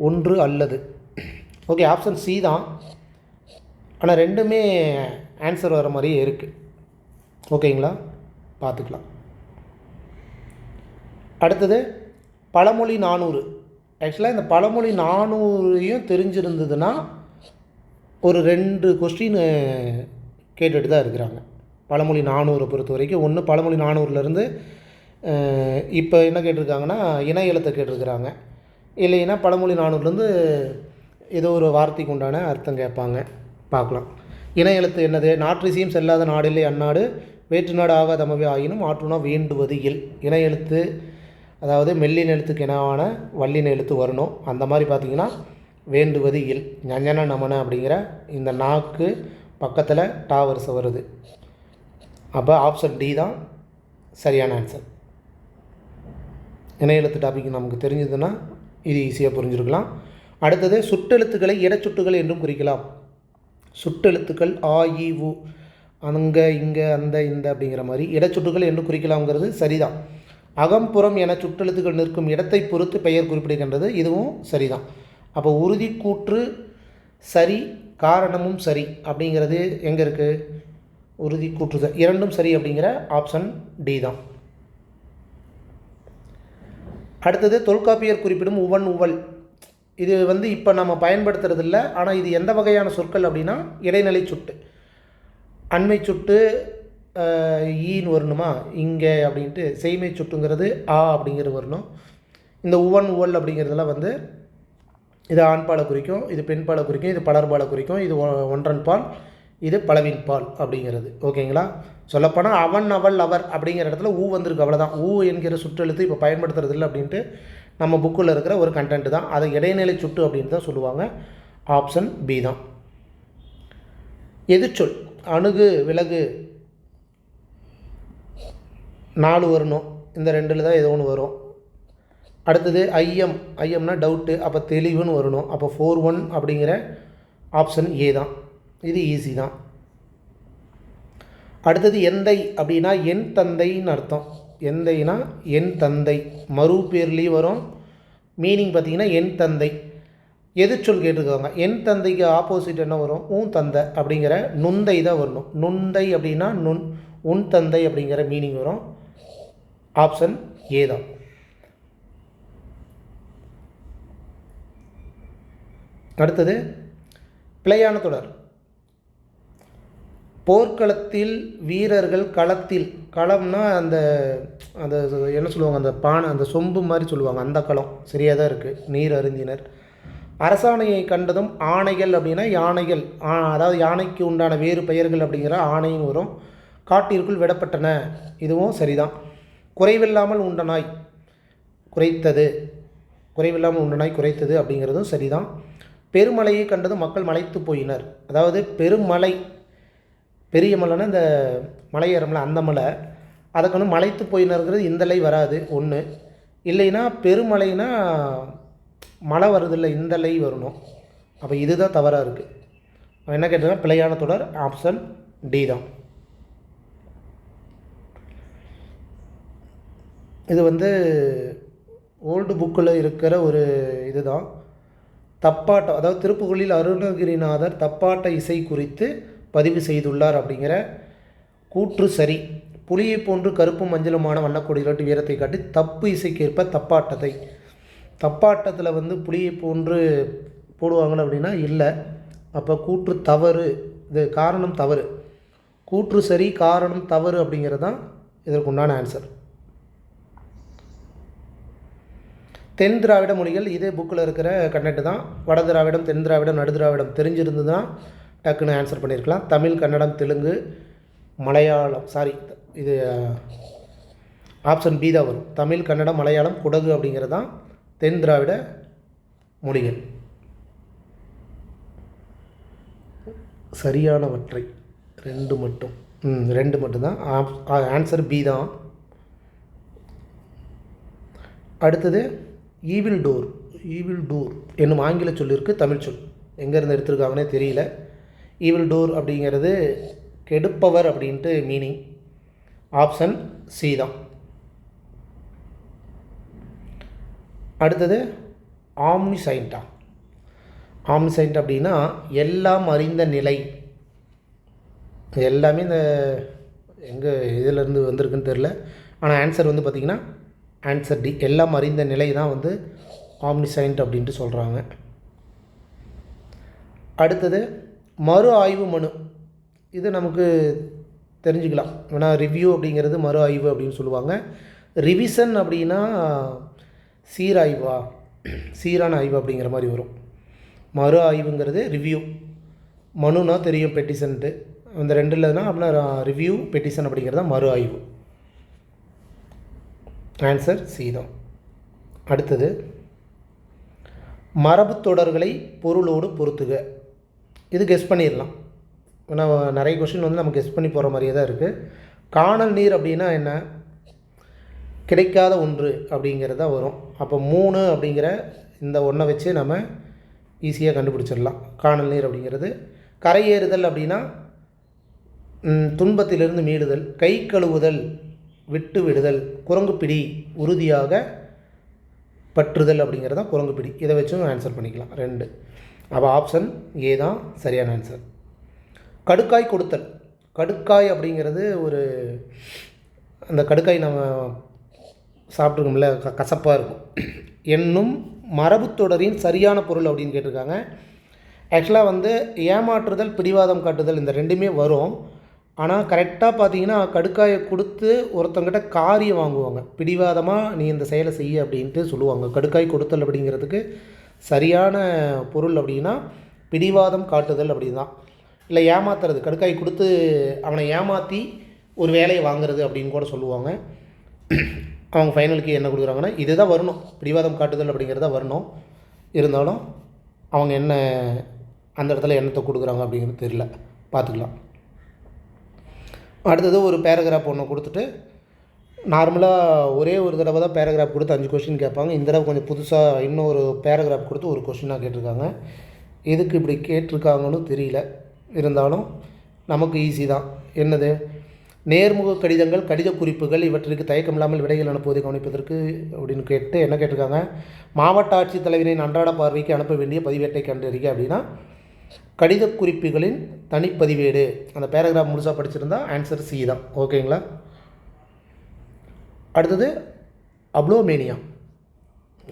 1 அல்லது. ஓகே, ஆப்ஷன் சி தான். ஆனால் ரெண்டுமே ஆன்சர் வர மாதிரியே இருக்குது. ஓகேங்களா, பார்த்துக்கலாம். அடுத்தது பழமொழி 400. ஆக்சுவலாக இந்த பழமொழி 400யும் தெரிஞ்சிருந்ததுன்னா ஒரு 2 கொஸ்டின் கேட்டுட்டு தான் இருக்கிறாங்க. பழமொழி 400 பொறுத்த வரைக்கும் ஒன்று பழமொழி 400லேருந்து இப்போ என்ன கேட்டிருக்காங்கன்னா இணை எழுத்தை கேட்டிருக்கிறாங்க. இல்லைன்னா பழமொழி 400லேருந்து ஏதோ ஒரு வார்த்தைக்கு உண்டான அர்த்தம் கேட்பாங்க. பார்க்கலாம். இணை எழுத்து என்னது? நாற்றிசையும் செல்லாத நாடில்லை அந்நாடு, வேற்று நாடு ஆகாதமவே ஆயினும் ஆற்றுனா வேண்டுவது இல். இணை எழுத்து அதாவது மெல்லின எழுத்துக்கு இனவான வல்லின எழுத்து வரணும். அந்த மாதிரி பார்த்திங்கன்னா வேண்டுவது இல். ஞஞன நமன அப்படிங்கிற இந்த நாக்கு பக்கத்தில் டா வரிசை வருது. அப்போ ஆப்ஷன் டி தான் சரியான ஆன்சர். இணை எழுத்து டாபிக் நமக்கு தெரிஞ்சதுன்னா இது ஈஸியாக புரிஞ்சுருக்கலாம். அடுத்தது சுட்டெழுத்துக்களை இடச்சுட்டுகள் என்றும் குறிக்கலாம். சுட்டெழுத்துக்கள் ஆ இ உ அங்கே இங்கே அந்த இந்த அப்படிங்கிற மாதிரி இடச்சுட்டுகள் என்று குறிக்கலாம்ங்கிறது சரிதான். அகம்புறம் என சுட்டெழுத்துக்கள் நிற்கும் இடத்தை பொறுத்து பெயர் குறிப்பிடுகின்றது. இதுவும் சரிதான். அப்போ உறுதி கூற்று சரி, காரணமும் சரி அப்படிங்கிறது எங்கே இருக்குது? உறுதி கூற்று இரண்டும் சரி அப்படிங்கிற ஆப்ஷன் டி தான். அடுத்தது தொல்காப்பியர் குறிப்பிடும் உவன் உவல். இது இப்போ நம்ம பயன்படுத்துறதில்ல. ஆனால் இது எந்த வகையான சொற்கள் அப்படின்னா இடைநிலை சுட்டு. அண்மை சுட்டு ஈன்னு வரணுமா இங்கே அப்படின்ட்டு, செய்மை சுட்டுங்கிறது ஆ அப்படிங்கிறது வரணும். இந்த உவன் உவல் அப்படிங்கிறதுலாம் இது ஆண்பாலை குறிக்கும், இது பெண்பாலை குறிக்கும், இது பலர்பாலை குறிக்கும், இது ஒன்றன் பால், இது பலவின் பால் அப்படிங்கிறது. ஓகேங்களா? சொல்லப்போனால் அவன் அவள் அவர் அப்படிங்கிற இடத்துல ஊ வந்திருக்கு, அவ்வளோதான். ஊ என்கிற சுற்றெழுத்து இப்போ பயன்படுத்துறதில்லை அப்படின்ட்டு நம்ம புக்கில் இருக்கிற ஒரு கண்டென்ட் தான். அதை இடைநிலை சுட்டு அப்படின்னு தான் சொல்லுவாங்க. ஆப்ஷன் பி தான். எதிர்ச்சொல் அணுகு, விலகு 4 வரணும். இந்த 2ல் தான் ஏதோ ஒன்று வரும். அடுத்தது ஐயம், ஐயம்னா டவுட்டு, அப்போ தெளிவுன்னு வரணும். அப்போ 4-1 அப்படிங்கிற ஆப்ஷன் ஏ தான். இது ஈஸி தான். அடுத்தது எந்தை அப்படின்னா என் தந்தைன்னு அர்த்தம். எந்தைனா என் தந்தை, மறு பேர்லேயும் வரும். மீனிங் பார்த்திங்கன்னா என் தந்தை. எதிர்ச்சொல் கேட்டிருக்காங்க. என் தந்தைக்கு ஆப்போசிட் என்ன வரும்? உன் தந்தை அப்படிங்கிற நுந்தை தான் வரணும். நுந்தை அப்படின்னா உன் தந்தை அப்படிங்கிற மீனிங் வரும். ஆப்ஷன் ஏ தான். அடுத்தது பிழையான தொடர். போர்க்களத்தில் வீரர்கள் களத்தில், களம்னா அந்த அந்த என்ன சொல்லுவாங்க, அந்த பானை, அந்த சொம்பு மாதிரி சொல்லுவாங்க, அந்த களம் சரியாக தான் இருக்குது. நீர் அருந்தினர். அரசாணையை கண்டதும் ஆணைகள் அப்படின்னா யானைகள், அதாவது யானைக்கு உண்டான வேறு பெயர்கள் அப்படிங்கிற ஆணைன்னு வரும். காட்டிற்குள் விடப்பட்டன, இதுவும் சரிதான். குறைவில்லாமல் உண்ட நாய் குறைத்தது, குறைவில்லாமல் உண்ட நாய் குறைத்தது அப்படிங்கிறதும் சரிதான். பெருமலையை கண்டதும் மக்கள் மலைத்து போயினர். அதாவது பெருமலை, பெரிய மலைன்னா இந்த மலையேறமலை, அந்த மலை, அதுக்கு மலைத்து போயினருங்கிறது இந்தலை வராது ஒன்று. இல்லைன்னா பெருமலைனா மழை வருதில்லை, இந்தலை வரணும். அப்போ இதுதான் தவறாக இருக்குது. என்ன கேட்டிருக்கேன்? பிழையான தொடர் ஆப்ஷன் டி தான். இது ஓல்டு புக்கில் இருக்கிற ஒரு இதுதான். தப்பாட்டம், அதாவது திருப்புகழில் அருணகிரிநாதர் தப்பாட்ட இசை குறித்து பதிவு செய்துள்ளார் அப்படிங்கிற கூற்று சரி. புலியை போன்று கருப்பும் மஞ்சளுமான வண்ணக்கொடியிலாட்டு வீரத்தை காட்டி தப்பு இசைக்கேற்ப தப்பாட்டத்தை, தப்பாட்டத்தில் புலியை போன்று போடுவாங்களே அப்படின்னா இல்லை. அப்போ கூற்று தவறு, இது காரணம் தவறு. கூற்று சரி, காரணம் தவறு அப்படிங்கிறது தான் இதற்குண்டான ஆன்சர். தென் திராவிட மொழிகள் இதே புக்கில் இருக்கிற கண்டென்ட் தான். வட திராவிடம், தென் திராவிடம், நடு திராவிடம் தெரிஞ்சிருந்ததுன்னா டக்குன்னு ஆன்சர் பண்ணியிருக்கலாம். தமிழ், கன்னடம், தெலுங்கு, மலையாளம், இது ஆப்ஷன் பி தான் வரும். தமிழ், கன்னடம், மலையாளம், குடகு அப்படிங்கிறது தான் தென் திராவிட மொழிகள். சரியானவற்றை 2 மட்டும், 2 மட்டும்தான். ஆன்சர் பி தான். அடுத்தது ஈவில் டோர். ஈவில் டூர் என்னும் ஆங்கில சொல் இருக்குது, தமிழ் சொல் எங்கேருந்து எடுத்திருக்காங்கன்னே தெரியல. ஈவில் டூர் அப்படிங்கிறது கெடுப்பவர் அப்படின்ட்டு மீனிங். ஆப்ஷன் சி தான். அடுத்தது ஆம்னிசைண்டா. ஆம்னிசைண்ட் அப்படின்னா எல்லாம் அறிந்த நிலை. எல்லாமே இந்த எங்கே இதிலேருந்து வந்திருக்குன்னு தெரில. ஆனால் ஆன்சர் வந்து பார்த்திங்கன்னா ஆன்சர் டி, எல்லாம் அறிந்த நிலை தான் வந்து ஆம்னிசைண்ட் அப்படின்ட்டு சொல்கிறாங்க. அடுத்தது மறு ஆய்வு மனு. இது நமக்கு தெரிஞ்சுக்கலாம். ஏன்னா ரிவ்யூ அப்படிங்கிறது மறு ஆய்வு அப்படின்னு சொல்லுவாங்க. ரிவிஷன் அப்படின்னா சீராய்வா, சீரான ஆய்வு அப்படிங்கிற மாதிரி வரும். மறு ஆய்வுங்கிறது ரிவ்யூ, மனுனா தெரியும் பெட்டிஷன்ட்டு, இந்த ரெண்டு இல்லைன்னா அப்படின்னா ரிவ்யூ பெட்டிஷன் அப்படிங்கிறத மறு ஆய்வு. ஆன்சர் சி தான். அடுத்தது மரபு தொடர்களை பொருளோடு பொருத்துக. இது கெஸ் பண்ணிடலாம். ஏன்னா நிறைய கொஷின் வந்து நம்ம கெஸ் பண்ணி போகிற மாதிரியே தான் இருக்குது. காணல் நீர் அப்படின்னா என்ன? கிடைக்காத ஒன்று அப்படிங்கிறதா வரும். அப்போ 3 அப்படிங்கிற இந்த ஒன்றை வச்சு நம்ம ஈஸியாக கண்டுபிடிச்சிடலாம். காணல் நீர் அப்படிங்கிறது. கரையேறுதல் அப்படின்னா துன்பத்திலிருந்து மீளுதல். கை கழுவுதல், விட்டு விடுதல். குரங்குப்பிடி, உறுதியாக பற்றுதல் அப்படிங்கிறதான் குரங்குப்பிடி. இதை வச்சும் ஆன்சர் பண்ணிக்கலாம் 2. அப்போ ஆப்ஷன் ஏ தான் சரியான ஆன்சர். கடுக்காய் கொடுத்தல். கடுக்காய் அப்படிங்கிறது ஒரு அந்த கடுக்காய் நம்ம சாப்பிட்ருக்கோம்ல, கசப்பாக இருக்கும் என்னும் மரபு தொடரின் சரியான பொருள் அப்படின்னு கேட்டிருக்காங்க. ஆக்சுவலாக வந்து ஏமாற்றுதல், பிடிவாதம் காட்டுதல் இந்த ரெண்டுமே வரும். ஆனால் கரெக்டாக பார்த்தீங்கன்னா கடுக்காயை கொடுத்து ஒருத்தங்கிட்ட காரியம் வாங்குவாங்க. பிடிவாதமாக நீ இந்த செயலை செய்ய அப்படின்ட்டு சொல்லுவாங்க. கடுக்காய் கொடுத்தல் அப்படிங்கிறதுக்கு சரியான பொருள் அப்படின்னா பிடிவாதம் காட்டுதல் அப்படி தான். இல்லை ஏமாத்துறது, கடுக்காய் கொடுத்து அவனை ஏமாற்றி ஒரு வேலையை வாங்குறது அப்படின்னு கூட சொல்லுவாங்க. அவங்க ஃபைனலுக்கு என்ன கொடுக்குறாங்கன்னா இது தான் வரணும், பிடிவாதம் காட்டுதல் அப்படிங்கிறத வரணும். இருந்தாலும் அவங்க என்ன அந்த இடத்துல என்னத்தை கொடுக்குறாங்க அப்படிங்கிறது தெரியல, பார்த்துக்கலாம். அடுத்தது ஒரு பேராகிராஃப் ஒன்று கொடுத்துட்டு, நார்மலாக ஒரே ஒரு தடவை தான் பேராகிராஃப் கொடுத்து 5 கொஷின் கேட்பாங்க. இந்த தடவை கொஞ்சம் புதுசாக இன்னொரு பேராகிராஃப் கொடுத்து ஒரு கொஷினாக கேட்டிருக்காங்க. எதுக்கு இப்படி கேட்டிருக்காங்கன்னு தெரியல. இருந்தாலும் நமக்கு ஈஸி தான். என்னது? நேர்முக கடிதங்கள், கடித குறிப்புகள் இவற்றிற்கு தயக்கமில்லாமல் விடைகள் அனுப்புவதை கவனிப்பதற்கு அப்படின்னு கேட்டு என்ன கேட்டிருக்காங்க? மாவட்ட ஆட்சித்தலைவரின் அன்றாட பார்வைக்கு அனுப்ப வேண்டிய பதிவேட்டை கண்டறிக அப்படின்னா கடித குறிப்புகளின் தனிப்பதிவேடு. அந்த பேராகிராஃப் முழுசாக படிச்சிருந்தா ஆன்சர் சி தான். ஓகேங்களா? அடுத்தது அப்ளோமேனியா.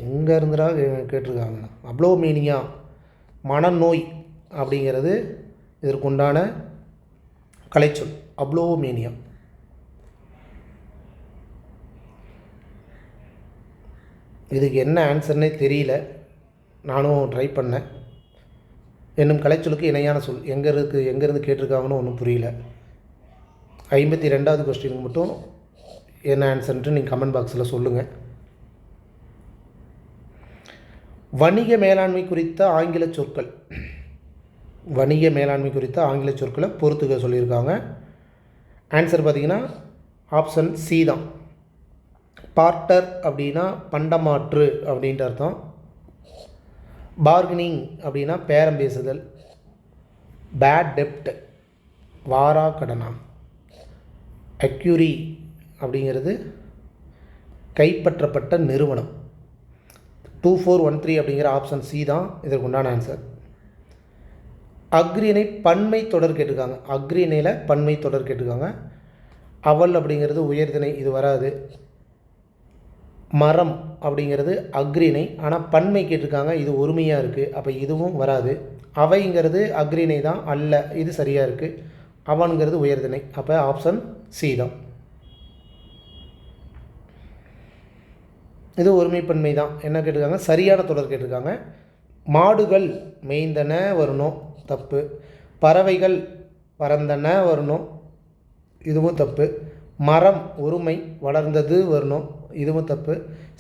எங்கே இருந்துடா கேட்டிருக்காங்க? அப்ளோமேனியா மனநோய் அப்படிங்கிறது இதற்குண்டான கலைச்சொல். அப்ளோமேனியா. இதுக்கு என்ன ஆன்சர்னே தெரியல. நானும் ட்ரை பண்ணேன். என்னும் கலைச்சொலுக்கு இணையான சொல் எங்கேருந்து கேட்டிருக்காங்கன்னு ஒன்றும் புரியல. 52வது கொஸ்டினுக்கு மட்டும் என்ன ஆன்சர்ன்ட்டு நீங்கள் கமெண்ட் பாக்ஸில் சொல்லுங்கள். வணிக மேலாண்மை குறித்த ஆங்கில சொற்கள். வணிக மேலாண்மை குறித்த ஆங்கில சொற்களை பொறுத்துக்க சொல்லியிருக்காங்க. ஆன்சர் பார்த்திங்கன்னா ஆப்ஷன் சி தான். பார்ட்டர் அப்படின்னா பண்டமாற்று அப்படின்ட்டு அர்த்தம். பார்கனிங் அப்படின்னா பேரம் பேசுதல். பேட் டெப்ட் வாரா கடனா. அக்யூரி அப்படிங்கிறது கைப்பற்றப்பட்ட நிறுவனம். 2413 அப்படிங்கிற ஆப்ஷன் சி தான் இதற்கு உண்டான ஆன்சர். அக்ரிணை பன்மை தொடர் கேட்டிருக்காங்க. அக்ரிணையில் பன்மை தொடர் கேட்டிருக்காங்க. அவள் அப்படிங்கிறது உயர்திணை, இது வராது. மரம் அப்படிங்கிறது அக்ரிணை, ஆனால் பன்மை கேட்டிருக்காங்க, இது ஒருமையாக இருக்குது, அப்போ இதுவும் வராது. அவைங்கிறது அக்ரிணை தான், அல்ல, இது சரியாக இருக்குது. அவனுங்கிறது உயர்திணை, அப்போ ஆப்ஷன் சி தான். இது ஒருமைப்பன்மை தான். என்ன கேட்டிருக்காங்க? சரியான தொடர் கேட்டிருக்காங்க. மாடுகள் மேய்ந்தன வரணும், தப்பு. பறவைகள் பறந்தன வரணும், இதுவும் தப்பு. மரம் ஒருமை வளர்ந்தது வரணும், இதுவும் தப்பு.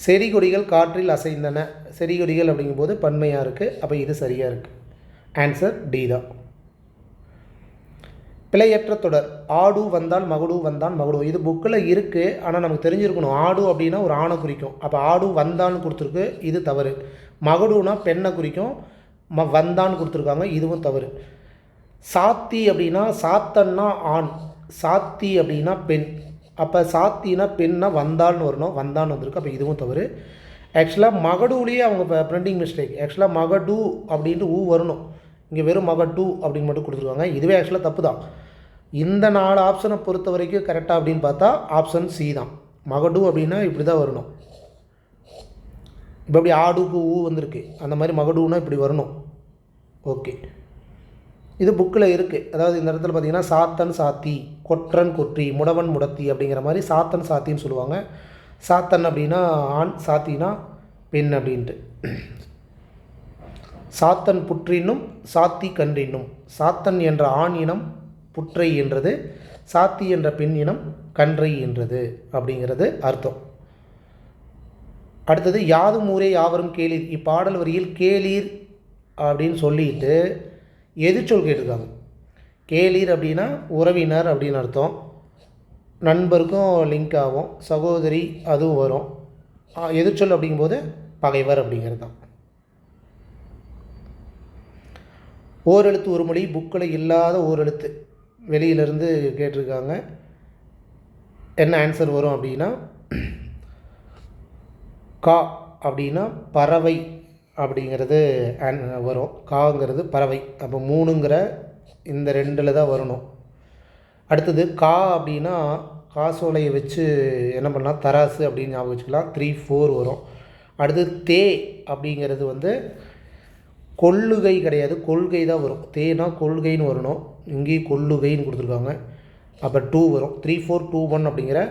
செடி கொடிகள் காற்றில் அசைந்தன. செடி கொடிகள் அப்படிங்கும்போது பன்மையாக இருக்குது, அப்போ இது சரியாக இருக்குது. ஆன்சர் டி தான். பிழையற்ற தொடர். ஆடு வந்தால் மகுடு வந்தான் மகுடு. இது புக்கில் இருக்குது, ஆனால் நமக்கு தெரிஞ்சிருக்கணும். ஆடு அப்படின்னா ஒரு ஆணை குறிக்கும், அப்போ ஆடு வந்தான்னு கொடுத்துருக்கு, இது தவறு. மகடுனா பெண்ணை குறிக்கும், வந்தான்னு கொடுத்துருக்காங்க, இதுவும் தவறு. சாத்தி அப்படின்னா சாத்தன்னா ஆண், சாத்தி அப்படின்னா பெண். அப்போ சாத்தினா பெண்ணா வந்தான்னு வரணும், வந்தான்னு வந்திருக்கு, அப்போ இதுவும் தவறு. ஆக்சுவலாக மகடூலேயே அவங்க பிரிண்டிங் மிஸ்டேக். ஆக்சுவலாக மகடு அப்படின்ட்டு ஊ வரணும், இங்கே வெறும் மகடு அப்படின்னு மட்டும் கொடுத்துருக்காங்க. இதுவே ஆக்சுவலாக தப்பு தான். இந்த 4 ஆப்ஷனை பொறுத்த வரைக்கும் கரெக்டாக அப்படின்னு பார்த்தா ஆப்ஷன் சி தான். மகடு அப்படின்னா இப்படி தான் வரணும். இப்போ இப்படி ஆடுக்கு ஊ வந்திருக்கு, அந்த மாதிரி மகடுன்னா இப்படி வரணும். ஓகே, இது புக்கில் இருக்குது. அதாவது இந்த இடத்துல பார்த்திங்கன்னா சாத்தன் சாத்தி, கொற்றன் கொற்றி, முடவன் முடத்தி அப்படிங்கிற மாதிரி சாத்தன் சாத்தின்னு சொல்லுவாங்க. சாத்தன் அப்படின்னா ஆண், சாத்தினா பெண் அப்படின்ட்டு. சாத்தன் புற்றினும் சாத்தி கன்றினும். சாத்தன் என்ற ஆண் இனம் புற்றை என்றது, சாத்தி என்ற பெண் இனம் கன்றை என்றது அப்படிங்கிறது அர்த்தம். அடுத்தது யாதும் ஊரே யாவரும் கேளீர். இப்பாடல் வரியில் கேளீர் அப்படின்னு சொல்லிட்டு எதிர்ச்சொல் கேட்டிருக்காங்க. கேளீர் அப்படின்னா உறவினர் அப்படின்னு அர்த்தம், நண்பருக்கும் லிங்க் ஆகும், சகோதரி அதுவும் வரும். எதிர்ச்சொல் அப்படிங்கும்போது பகைவர் அப்படிங்கிறது தான். ஓரெழுத்து ஒரு மொழி புக்கில் இல்லாத ஓரெழுத்து வெளியிலேருந்து கேட்டிருக்காங்க. என்ன ஆன்சர் வரும் அப்படின்னா கா அப்படின்னா பறவை அப்படிங்கிறது வரும். காங்கிறது பறவை, அப்போ 3ங்கிற இந்த 2ல் தான் வரணும். அடுத்தது கா அப்படின்னா காசோலையை வச்சு என்ன பண்ணலாம், தராசு அப்படின்னு ஞாபகம் வச்சுக்கலாம், 3 4 வரும். அடுத்தது தே அப்படிங்கிறது வந்து கொள்ளுகை கிடையாது, கொள்கை தான் வரும். தேனா கொள்கைன்னு வரணும், இங்கேயும் கொள்ளுகைன்னு கொடுத்துருக்காங்க, அப்போ 2 வரும். 3 4 2 1 அப்படிங்கிற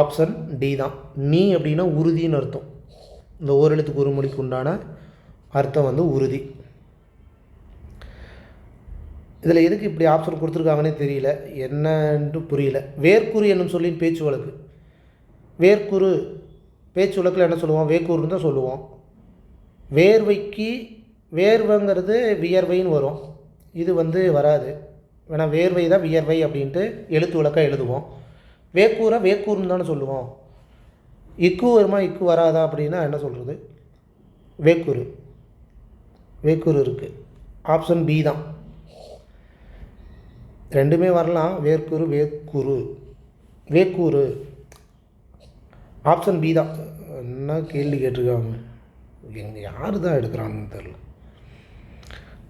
ஆப்ஷன் டி தான். நீ அப்படின்னா உறுதின்னு அர்த்தம். இந்த ஓரெழுத்துக்கு ஒரு மொழிக்கு உண்டான அர்த்தம் வந்து உறுதி. இதில் எதுக்கு இப்படி ஆப்ஷன் கொடுத்துருக்காங்கன்னே தெரியல, என்னன்ட்டு புரியல. வேர்க்குரு என்னும் சொல்லின் பேச்சு வழக்கு. வேர்க்குரு பேச்சு வழக்கில் என்ன சொல்லுவோம், வேர்க்குருன்னு தான் சொல்லுவோம். வேர்வைக்கு வேர்வைங்கிறது வியர்வைன்னு வரும், இது வந்து வராது. வேணால் வேர்வை தான் வியர்வை அப்படின்ட்டு எழுத்து வழக்காக எழுதுவோம். வேக்கூரை வேக்கூர்னு தானே சொல்லுவோம். இக்கு வருமா இக்கு வராதா அப்படின்னா என்ன சொல்கிறது, வேக்குரு. வேக்குரு இருக்குது, ஆப்ஷன் பி தான். ரெண்டுமே வரலாம், வேர்க்குரு வேக்குரு வேக்கூரு, ஆப்ஷன் பி தான். என்ன கேள்வி கேட்டிருக்காங்க, எங்கே யார் தான் எடுக்கிறாங்கன்னு தெரில.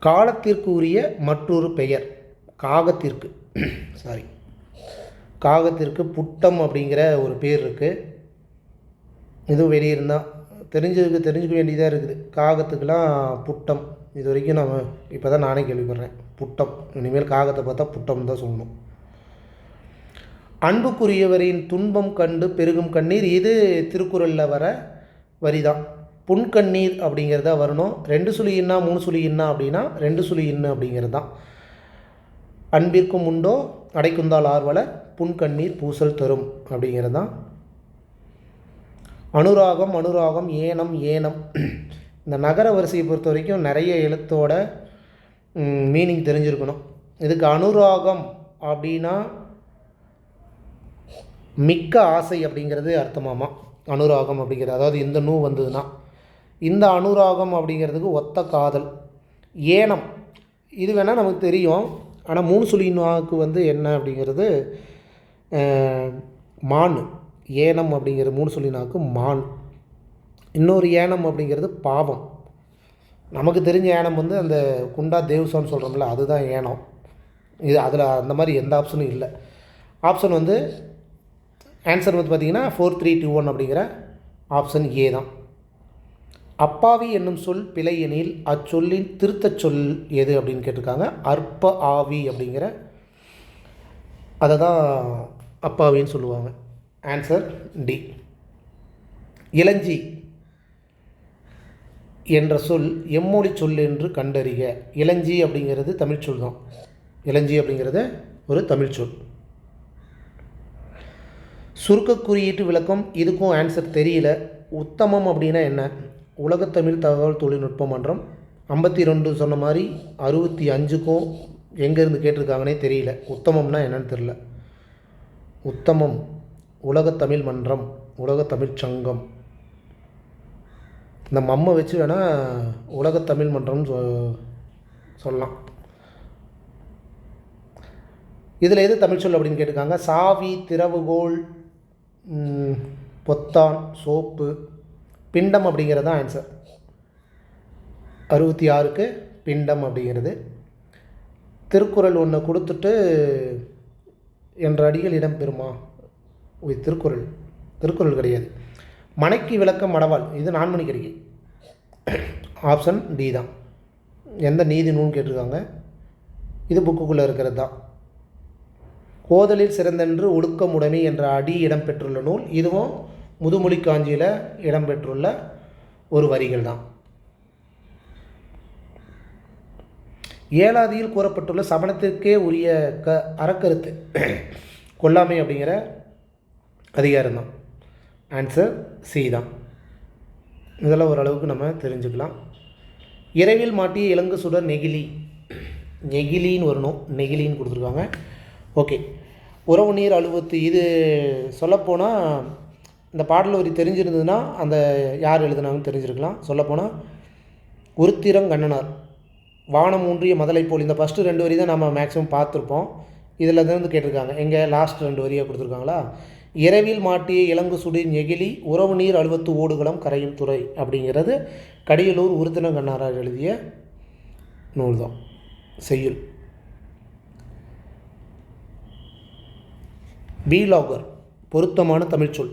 காலத்திற்கு உரிய மற்றொரு பெயர் காகத்திற்கு, சாரி காகத்திற்கு புட்டம் அப்படிங்கிற ஒரு பேர் இருக்குது. இதுவும் வெளியிருந்தால் தெரிஞ்சுக்க வேண்டியதாக இருக்குது. காகத்துக்கெலாம் புட்டம், இது வரைக்கும் நம்ம இப்போ தான் நானே கேள்விப்படுறேன். புட்டம், இனிமேல் காகத்தை பார்த்தா புட்டம் தான் சொல்லணும். அன்புக்குரியவரின் துன்பம் கண்டு பெருகும் கண்ணீர், இது திருக்குறளில் வர வரி தான். புன்கண்ணீர் அப்படிங்கிறத வரணும். 2 சுழி இன்னா 3 சுழி இன்னா அப்படின்னா 2 சுழி இன்னு அப்படிங்கிறது தான். அன்பிற்கும் உண்டோ அடைக்குந்தால் ஆர்வல புன்கண்ணீர் பூசல் தரும் அப்படிங்கிறது தான். அனுராகம் அனுராகம், ஏனம் ஏனம். இந்த நகர வரிசையை பொறுத்த வரைக்கும் நிறைய எழுத்தோட மீனிங் தெரிஞ்சிருக்கணும். இதுக்கு அனுராகம் அப்படின்னா மிக்க ஆசை அப்படிங்கிறது அர்த்தமாமா. அனுராகம் அப்படிங்கிறது, அதாவது இந்த நூ வந்ததுன்னா இந்த அனுராகம் அப்படிங்கிறதுக்கு ஒத்த காதல். ஏனம் இது வேணால் நமக்கு தெரியும், ஆனால் 3 சுழி நாக்கு வந்து என்ன அப்படிங்கிறது மான். ஏனம் அப்படிங்கிற 3 சுழி நாக்கு மான். இன்னொரு ஏனம் அப்படிங்கிறது பாவம். நமக்கு தெரிஞ்ச ஏனம் வந்து அந்த குண்டா தேவசான்னு சொல்கிறோம்ல, அதுதான் ஏனம். இது அதில் அந்த மாதிரி எந்த ஆப்ஷனும் இல்லை. ஆப்ஷன் வந்து ஆன்சர் வந்து பார்த்திங்கன்னா 4 3 2 1 அப்படிங்கிற ஆப்ஷன் ஏ தான். அப்பாவி என்னும் சொல் பிழை எனில் அச்சொல்லின் திருத்தச் சொல் எது அப்படின்னு கேட்டிருக்காங்க. அற்ப ஆவி அப்படிங்கிற அதை தான் அப்பாவின்னு சொல்லுவாங்க. Answer D. இளஞ்சி என்ற சொல் எம்மொழி சொல் என்று கண்டறிக. இளஞ்சி அப்படிங்கிறது தமிழ் சொல் தான். இளஞ்சி அப்படிங்கிறது ஒரு தமிழ் சொல். சுருக்க குறியீட்டு விளக்கம், இதுக்கும் ஆன்சர் தெரியல. உத்தமம் அப்படின்னா என்ன, உலகத்தமிழ் தகவல் தொழில்நுட்ப மன்றம் 52 சொன்ன மாதிரி 65க்கும் எங்கேருந்து கேட்டிருக்காங்கன்னே தெரியல. உத்தமம்னா என்னன்னு தெரியல. உத்தமம் உலகத்தமிழ் மன்றம், உலகத்தமிழ் சங்கம். இந்த மம்மை வச்சு வேணால் உலகத்தமிழ் மன்றம்னு சொல்லலாம். இதில் எது தமிழ் சொல் அப்படின்னு கேட்டிருக்காங்க. சாவி, திறவுகோல், பொத்தான், சோப்பு, பிண்டம் அப்படிங்கிறது தான் ஆன்சர். 66க்கு பிண்டம் அப்படிங்கிறது. திருக்குறள் ஒன்று கொடுத்துட்டு என்ற அடிகள் இடம்பெறுமா? திருக்குறள் திருக்குறள் கிடையாது. மனைக்கு விளக்கம் மடவாள், இது நான்மணிக்கடிகை. ஆப்ஷன் டி தான். எந்த நீதி நூல்னு கேட்டிருக்காங்க. இது புக்குக்குள்ளே இருக்கிறது தான். கோதலில் சிறந்தென்று ஒழுக்கமுடைமை என்ற அடி இடம்பெற்றுள்ள நூல், இதுவும் முதுமொழி காஞ்சியில் இடம்பெற்றுள்ள ஒரு வரிகள் தான். ஏழாதியில் கூறப்பட்டுள்ள சமணத்திற்கே உரிய அறக்கருத்து கொல்லாமை அப்படிங்கிற அதிகாரம் தான். ஆன்சர் சி தான். இதெல்லாம் ஓரளவுக்கு நம்ம தெரிஞ்சுக்கலாம். இரவில் மாட்டிய இலங்கு சுடர் நெகிழி, நெகிழின்னு வரணும், நெகிழின்னு கொடுத்துருக்காங்க. ஓகே. உறவு நீர் அழுவத்து, இது சொல்லப்போனால் இந்த பாடல் வரி தெரிஞ்சிருந்ததுன்னா அந்த யார் எழுதுனாங்கன்னு தெரிஞ்சிருக்கலாம். சொல்லப்போனால் உருத்திரங்கண்ணனார், வானம் ஊன்றிய மதலை போல், இந்த ஃபஸ்ட்டு 2 வரி தான் நம்ம மேக்ஸிமம் பார்த்துருப்போம். இதில் இருந்து கேட்டிருக்காங்க. எங்கே லாஸ்ட் 2 வரியாக கொடுத்துருக்காங்களா? இரவில் மாட்டிய இலங்கு சுடி நெகிழி, உறவு நீர் அழுவத்து ஓடுகளம் கரையும் துறை அப்படிங்கிறது கடியலூர் உருத்திரங்கண்ணாரார் எழுதிய நூல் தான், செய்யுள். பீலாகர் பொருத்தமான தமிழ்ச்சொல்.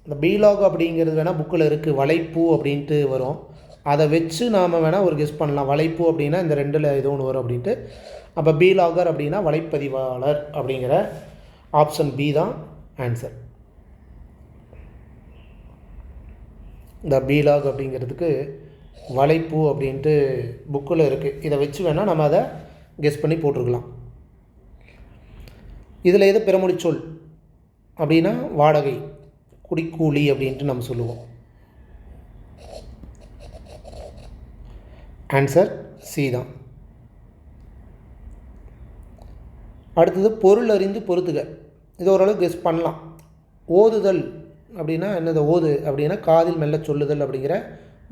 இந்த பீலாக் அப்படிங்கிறது வேணால் புக்கில் இருக்குது, வலைப்பூ அப்படின்ட்டு வரும். அதை வச்சு நாம் வேணால் ஒரு கெஸ் பண்ணலாம். வலைப்பூ அப்படின்னா இந்த 2ல் ஏதோ ஒன்று வரும் அப்படின்ட்டு. அப்போ பீலாகர் அப்படின்னா வலைப்பதிவாளர் அப்படிங்கிற ஆப்ஷன் பி தான் ஆன்சர். இந்த பீலாக் அப்படிங்கிறதுக்கு வலைப்பூ அப்படின்ட்டு புக்கில் இருக்குது. இதை வச்சு வேணால் நம்ம அதை கெஸ் பண்ணி போட்டிருக்கலாம். இதில் எது பிறமொழி சொல் அப்படின்னா வாடகை, குடிக்கூலி அப்படின்ட்டு நம்ம சொல்லுவோம். ஆன்சர் சி தான். அடுத்தது பொருள் அறிந்து பொறுத்துக, இது ஓரளவு கெஸ் பண்ணலாம். ஓதுதல் அப்படின்னா என்னது? ஓது அப்படின்னா காதில் மெல்ல சொல்லுதல் அப்படிங்கிற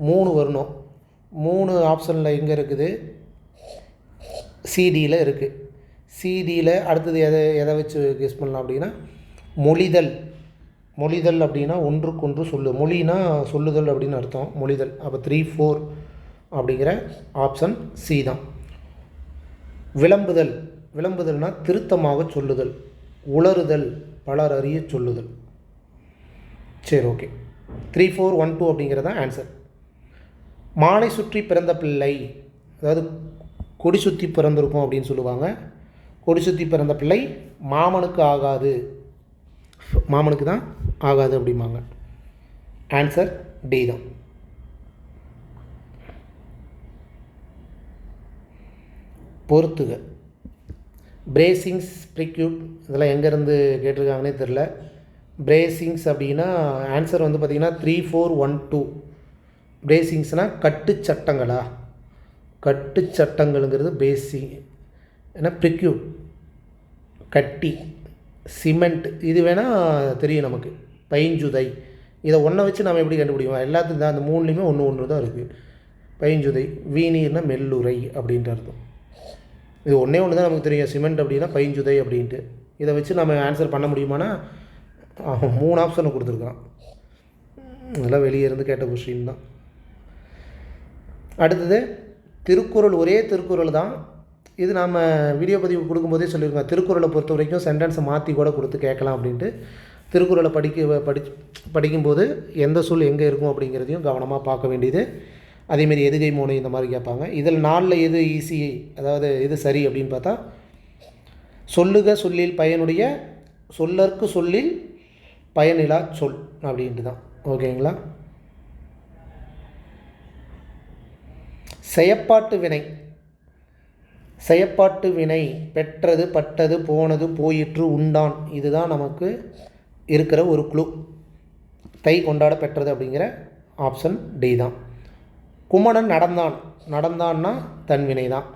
3 வரணும். 3 ஆப்ஷனில் எங்கே இருக்குது? சிடியில் இருக்குது. சிடியில் அடுத்தது எதை வச்சு கெஸ் பண்ணலாம் அப்படின்னா மொழிதல். மொழிதல் அப்படின்னா ஒன்றுக்கொன்று சொல்லு, மொழினா சொல்லுதல் அப்படின்னு அர்த்தம், மொழிதல். அப்போ 3, 4 அப்படிங்கிற ஆப்ஷன் சி தான். விளம்புதல், விளம்புதல்னால் திருத்தமாக சொல்லுதல். உளறுதல், பலர் அறிய சொல்லுதல். சரி, ஓகே. 3, 4, 1, 2 அப்படிங்கிறது தான் ஆன்சர். மானை சுற்றி பிறந்த பிள்ளை, அதாவது கொடி சுற்றி பிறந்திருக்கும் அப்படின்னு சொல்லுவாங்க. கொடி சுற்றி பிறந்த பிள்ளை மாமனுக்கு ஆகாது, மாமனுக்கு தான் ஆகாது அப்படிம்பாங்க. ஆன்சர் டி தான். பொறுத்துக, பிரேசிங்ஸ், ப்ரிக்யூட், இதெல்லாம் எங்கேருந்து கேட்டிருக்காங்கன்னே தெரில. பிரேசிங்ஸ் அப்படின்னா ஆன்சர் வந்து பார்த்திங்கன்னா 3, 4, 1, 2. பிரேசிங்ஸ்னால் கட்டு சட்டங்களா? கட்டு சட்டங்கள்ங்கிறது பேசிங். ஏன்னா ப்ரிக்யூட் கட்டி, சிமெண்ட் இது வேணால் தெரியும் நமக்கு. பைஞ்சுதை, இதை ஒன்றை வச்சு நம்ம எப்படி கண்டுபிடிப்போம்? எல்லாத்துக்கும் தான், அந்த 3லேயுமே ஒன்று தான் இருக்குது. பைஞ்சுதை, வீணீர்னா மெல்லுரை அப்படின்ட்டு அர்த்தம். இது ஒன்றே ஒன்று தான் நமக்கு தெரியும், சிமெண்ட் அப்படின்னா பைஞ்சுதை அப்படின்ட்டு. இதை வச்சு நம்ம ஆன்சர் பண்ண முடியுமானா 3 ஆப்ஷனை கொடுத்துருக்கான். அதெல்லாம் வெளியே இருந்து கேட்ட கொஸ்டின் தான். அடுத்தது திருக்குறள், ஒரே திருக்குறள் தான் இது. நாம் வீடியோ பதிவு கொடுக்கும்போதே சொல்லியிருக்கோம், திருக்குறளை பொறுத்த வரைக்கும் சென்டென்ஸை மாற்றி கூட கொடுத்து கேட்கலாம் அப்படின்ட்டு. திருக்குறளை படிக்கும்போது எந்த சொல் எங்கே இருக்கும் அப்படிங்கிறதையும் கவனமாக பார்க்க வேண்டியது. அதேமாரி எதுகை மோனை இந்த மாதிரி கேட்பாங்க. இதில் 4ல் எது ஈஸி, அதாவது எது சரி அப்படின்னு பார்த்தா சொல்லுக சொல்லில் பயனுடைய, சொல்லற்கு சொல்லில் பயனிலா சொல் அப்படின்ட்டு தான். ஓகேங்களா? செயப்பாட்டு வினை, செயப்பாட்டு வினை பெற்றது, பட்டது, போனது, போயிற்று, உண்டான், இதுதான் நமக்கு இருக்கிற ஒரு க்ளூ. தை கொண்டாட பெற்றது அப்படிங்கிற ஆப்ஷன் டி தான். குமணன் நடந்தான், நடந்தான்னா தன்வினை தான்.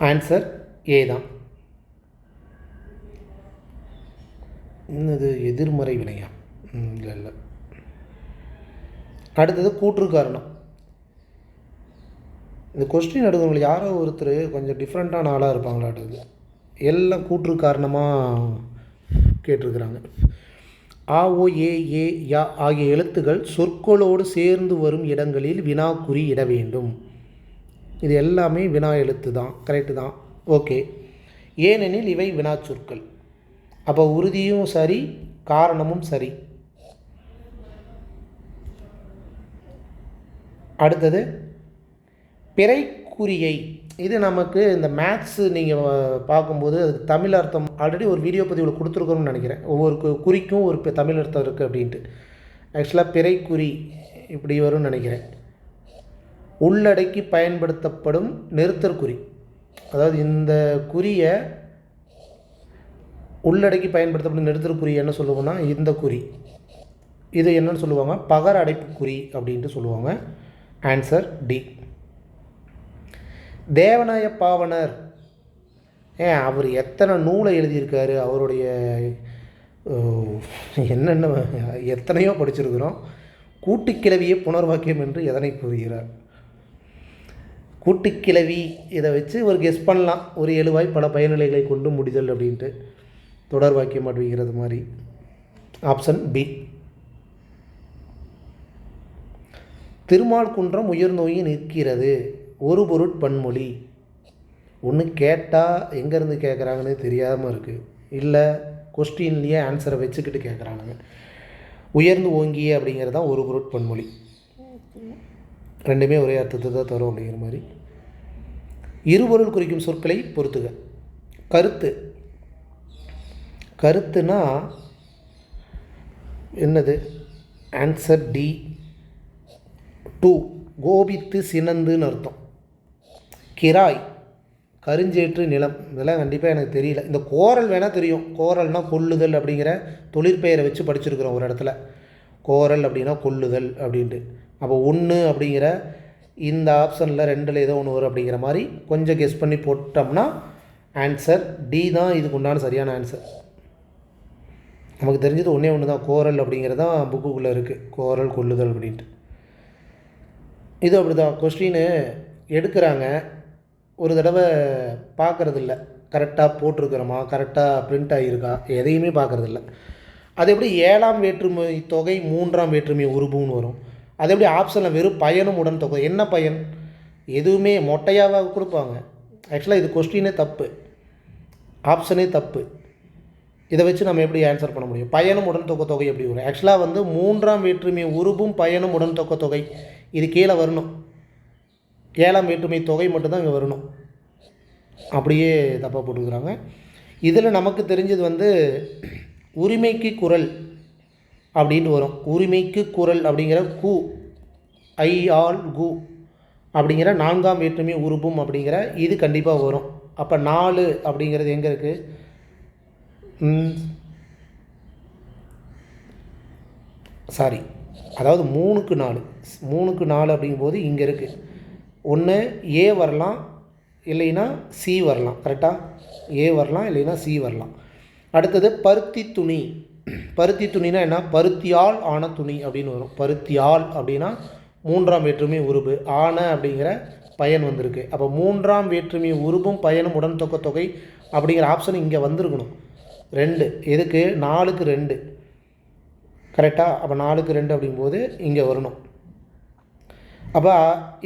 ஆன்சர் ஏ தான். இன்னது எதிர்மறை வினையா? இல்லை. அடுத்தது கூற்று காரணம். இந்த கொஸ்டின் எடுக்கிறவங்களுக்கு யாரோ ஒருத்தர் கொஞ்சம் டிஃப்ரெண்ட்டான ஆளாக இருப்பாங்களாட்டுது. எல்லாம் கூற்று காரணமாக கேட்டிருக்கிறாங்க. ஆ, ஓ, ஏ, ஏ, யா ஆகிய எழுத்துக்கள் சொற்களோடு சேர்ந்து வரும் இடங்களில் வினாக்குறி இட வேண்டும். இது எல்லாமே வினா எழுத்து தான், கரெக்டு தான். ஓகே, ஏனெனில் இவை வினா சொற்கள். அப்போ உறுதியும் சரி, காரணமும் சரி. அடுத்தது பிறைக்குறியை. இது நமக்கு இந்த மேத்ஸு நீங்கள் பார்க்கும்போது அதுக்கு தமிழ் அர்த்தம் ஆல்ரெடி ஒரு வீடியோ பதிவில் கொடுத்துருக்கோம்னு நினைக்கிறேன். ஒவ்வொரு குறிக்கும் ஒரு தமிழ் அர்த்தம் இருக்குது அப்படின்ட்டு. ஆக்சுவலாக பிறைக்குறி இப்படி வரும்னு நினைக்கிறேன். உள்ளடக்கி பயன்படுத்தப்படும் நிறுத்தற்குறி. அதாவது இந்த குறியை உள்ளடக்கி பயன்படுத்தப்படும் நிறுத்தற்குறி என்ன சொல்லுவோம்னா இந்த குறி. இது என்னன்னு சொல்லுவாங்க? பகர அடைப்பு குறி அப்படின்ட்டு சொல்லுவாங்க. Answer D. தேவநாய பாவனர், அவர் எத்தனை நூலை எழுதியிருக்காரு, அவருடைய என்னென்ன எத்தனையோ படிச்சிருக்கிறோம். கூட்டுக்கிழவியே புனர்வாக்கியம் என்று எதனை கூறுகிறார்? கூட்டுக்கிழவி இதை வச்சு ஒரு கெஸ் பண்ணலாம். ஒரு எழுவாய் பல பயனிலைகளை கொண்டு முடிதல் அப்படின்ட்டு தொடர் வாக்கியம் அப்படிங்கிறது மாதிரி. Option B. திருமால் குன்றம் உயர் நோய் நிற்கிறது. ஒரு பொருட்பன்மொழி. ஒன்று கேட்டால் எங்கேருந்து கேட்குறாங்கன்னு தெரியாமல் இருக்குது, இல்லை கொஸ்டின்லேயே ஆன்சரை வச்சுக்கிட்டு கேட்குறானுங்க. உயர்ந்து ஓங்கிய அப்படிங்கிறது தான் ஒரு பொருட்பன்மொழி. ரெண்டுமே ஒரே அர்த்தத்தை தான் தரும் அப்படிங்கிற மாதிரி. இருபொருள் குறிக்கும் சொற்களை பொறுத்துக. கருத்து. கருத்துனா என்னது? Answer D. 2. கோபித்து சினந்துன்னு அர்த்தம். கிராய் கருஞ்சேற்று நிலம். இதெல்லாம் கண்டிப்பாக எனக்கு தெரியல. இந்த கோரல் வேணால் தெரியும். கோரல்னால் கொல்லுதல் அப்படிங்கிற தொழிற்பெயரை வச்சு படிச்சிருக்கிறோம் ஒரு இடத்துல. கோரல் அப்படின்னா கொல்லுதல் அப்படின்ட்டு. அப்போ 1 அப்படிங்கிற இந்த ஆப்ஷனில் 2ல் ஏதோ ஒன்று வரும் அப்படிங்கிற மாதிரி கொஞ்சம் கெஸ் பண்ணி போட்டோம்னா ஆன்சர் டி தான் இதுக்கு உண்டான சரியான ஆன்சர். நமக்கு தெரிஞ்சது ஒன்றே ஒன்று தான், கோரல் அப்படிங்கிறது தான் புக்குக்குள்ளே இருக்குது. கோரல் கொல்லுதல் அப்படின்ட்டு. இது அப்படி தான். கொஸ்டின்னு எடுக்கிறாங்க, ஒரு தடவை பார்க்குறதில்ல, கரெக்டாக போட்டிருக்கிறோமா, கரெக்டாக பிரிண்ட் ஆகியிருக்கா, எதையுமே பார்க்குறதில்ல. அது எப்படி 7ஆம் வேற்றுமை தொகை 3ஆம் வேற்றுமை உருபுன்னு வரும்? அது எப்படி ஆப்ஷனில் வெறும் பயனும் உடன் தொகை? என்ன பயன்? எதுவுமே மொட்டையாவாக கொடுப்பாங்க. ஆக்சுவலாக இது கொஸ்டினே தப்பு, ஆப்ஷனே தப்பு. இதை வச்சு நம்ம எப்படி ஆன்சர் பண்ண முடியும்? பயனும் உடன் தொகை எப்படி வரும்? ஆக்சுவலாக 3ஆம் வேற்றுமை உருபும் பயனும் உடன் தொகை இது கீழே வரணும். 7ஆம் வேற்றுமை தொகை மட்டும்தான் இங்கே வரணும். அப்படியே தப்பாக போட்டுக்கிறாங்க. இதில் நமக்கு தெரிஞ்சது உரிமைக்கு குரல் அப்படின்ட்டு வரும். உரிமைக்கு குரல் அப்படிங்கிற கு, ஐ ஆல் கு அப்படிங்கிற 4ஆம் வேற்றுமை உருபும் அப்படிங்கிற இது கண்டிப்பாக வரும். அப்போ 4 அப்படிங்கிறது எங்கே இருக்குது? சாரி, அதாவது 3க்கு 4. 3க்கு 4 அப்படிங்கும்போது இங்கே இருக்குது. ஒன்று ஏ வரலாம், இல்லைன்னா சி வரலாம். கரெக்டாக ஏ வரலாம், இல்லைன்னா சி வரலாம். அடுத்தது பருத்தி துணி. பருத்தி துணினா என்ன? பருத்தியால் ஆன துணி அப்படின்னு வரும். பருத்தியால் அப்படின்னா 3ஆம் வேற்றுமை உருபு. ஆன அப்படிங்கிற பயன் வந்திருக்கு. அப்போ 3ஆம் வேற்றுமை உருபும் பயனும் உடன் தொகை அப்படிங்கிற ஆப்ஷன் இங்கே வந்திருக்கணும். 2 எதுக்கு? 4க்கு 2 கரெக்டாக. அப்போ 4க்கு 2 அப்படிங்கும்போது இங்கே வரணும். அப்போ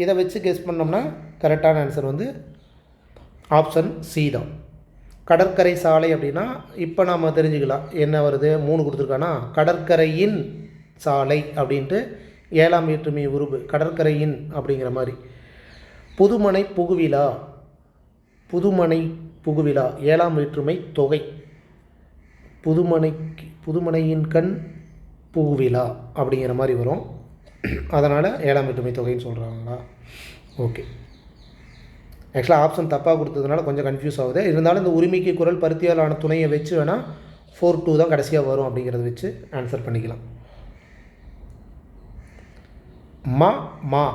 இதை வச்சு கெஸ் பண்ணோம்னா கரெக்டான ஆன்சர் ஆப்ஷன் சி தான். கடற்கரை சாலை அப்படின்னா இப்போ நாம் தெரிஞ்சுக்கலாம் என்ன வருது. 3 கொடுத்துருக்கானா, கடற்கரையின் சாலை அப்படின்ட்டு 7ஆம் வேற்றுமை உருபு கடற்கரையின் அப்படிங்கிற மாதிரி. புதுமனை புகுவிழா. புதுமனை புகுவிழா 7ஆம் வேற்றுமை தொகை. புதுமனையின் கண் புகுவிழா அப்படிங்கிற மாதிரி வரும். அதனால் 7ஆம் வேற்றுமை தொகைன்னு சொல்கிறாங்களா? ஓகே. ஆக்சுவலாக ஆப்ஷன் தப்பாக கொடுத்ததுனால கொஞ்சம் கன்ஃபியூஸ் ஆகுது. இருந்தாலும் இந்த உரிமைக்கு குரல் பருத்தியாலான துணையை வச்சு வேணால் 4-2 தான் கடைசியாக வரும் அப்படிங்கிறத வச்சு ஆன்சர் பண்ணிக்கலாம். மா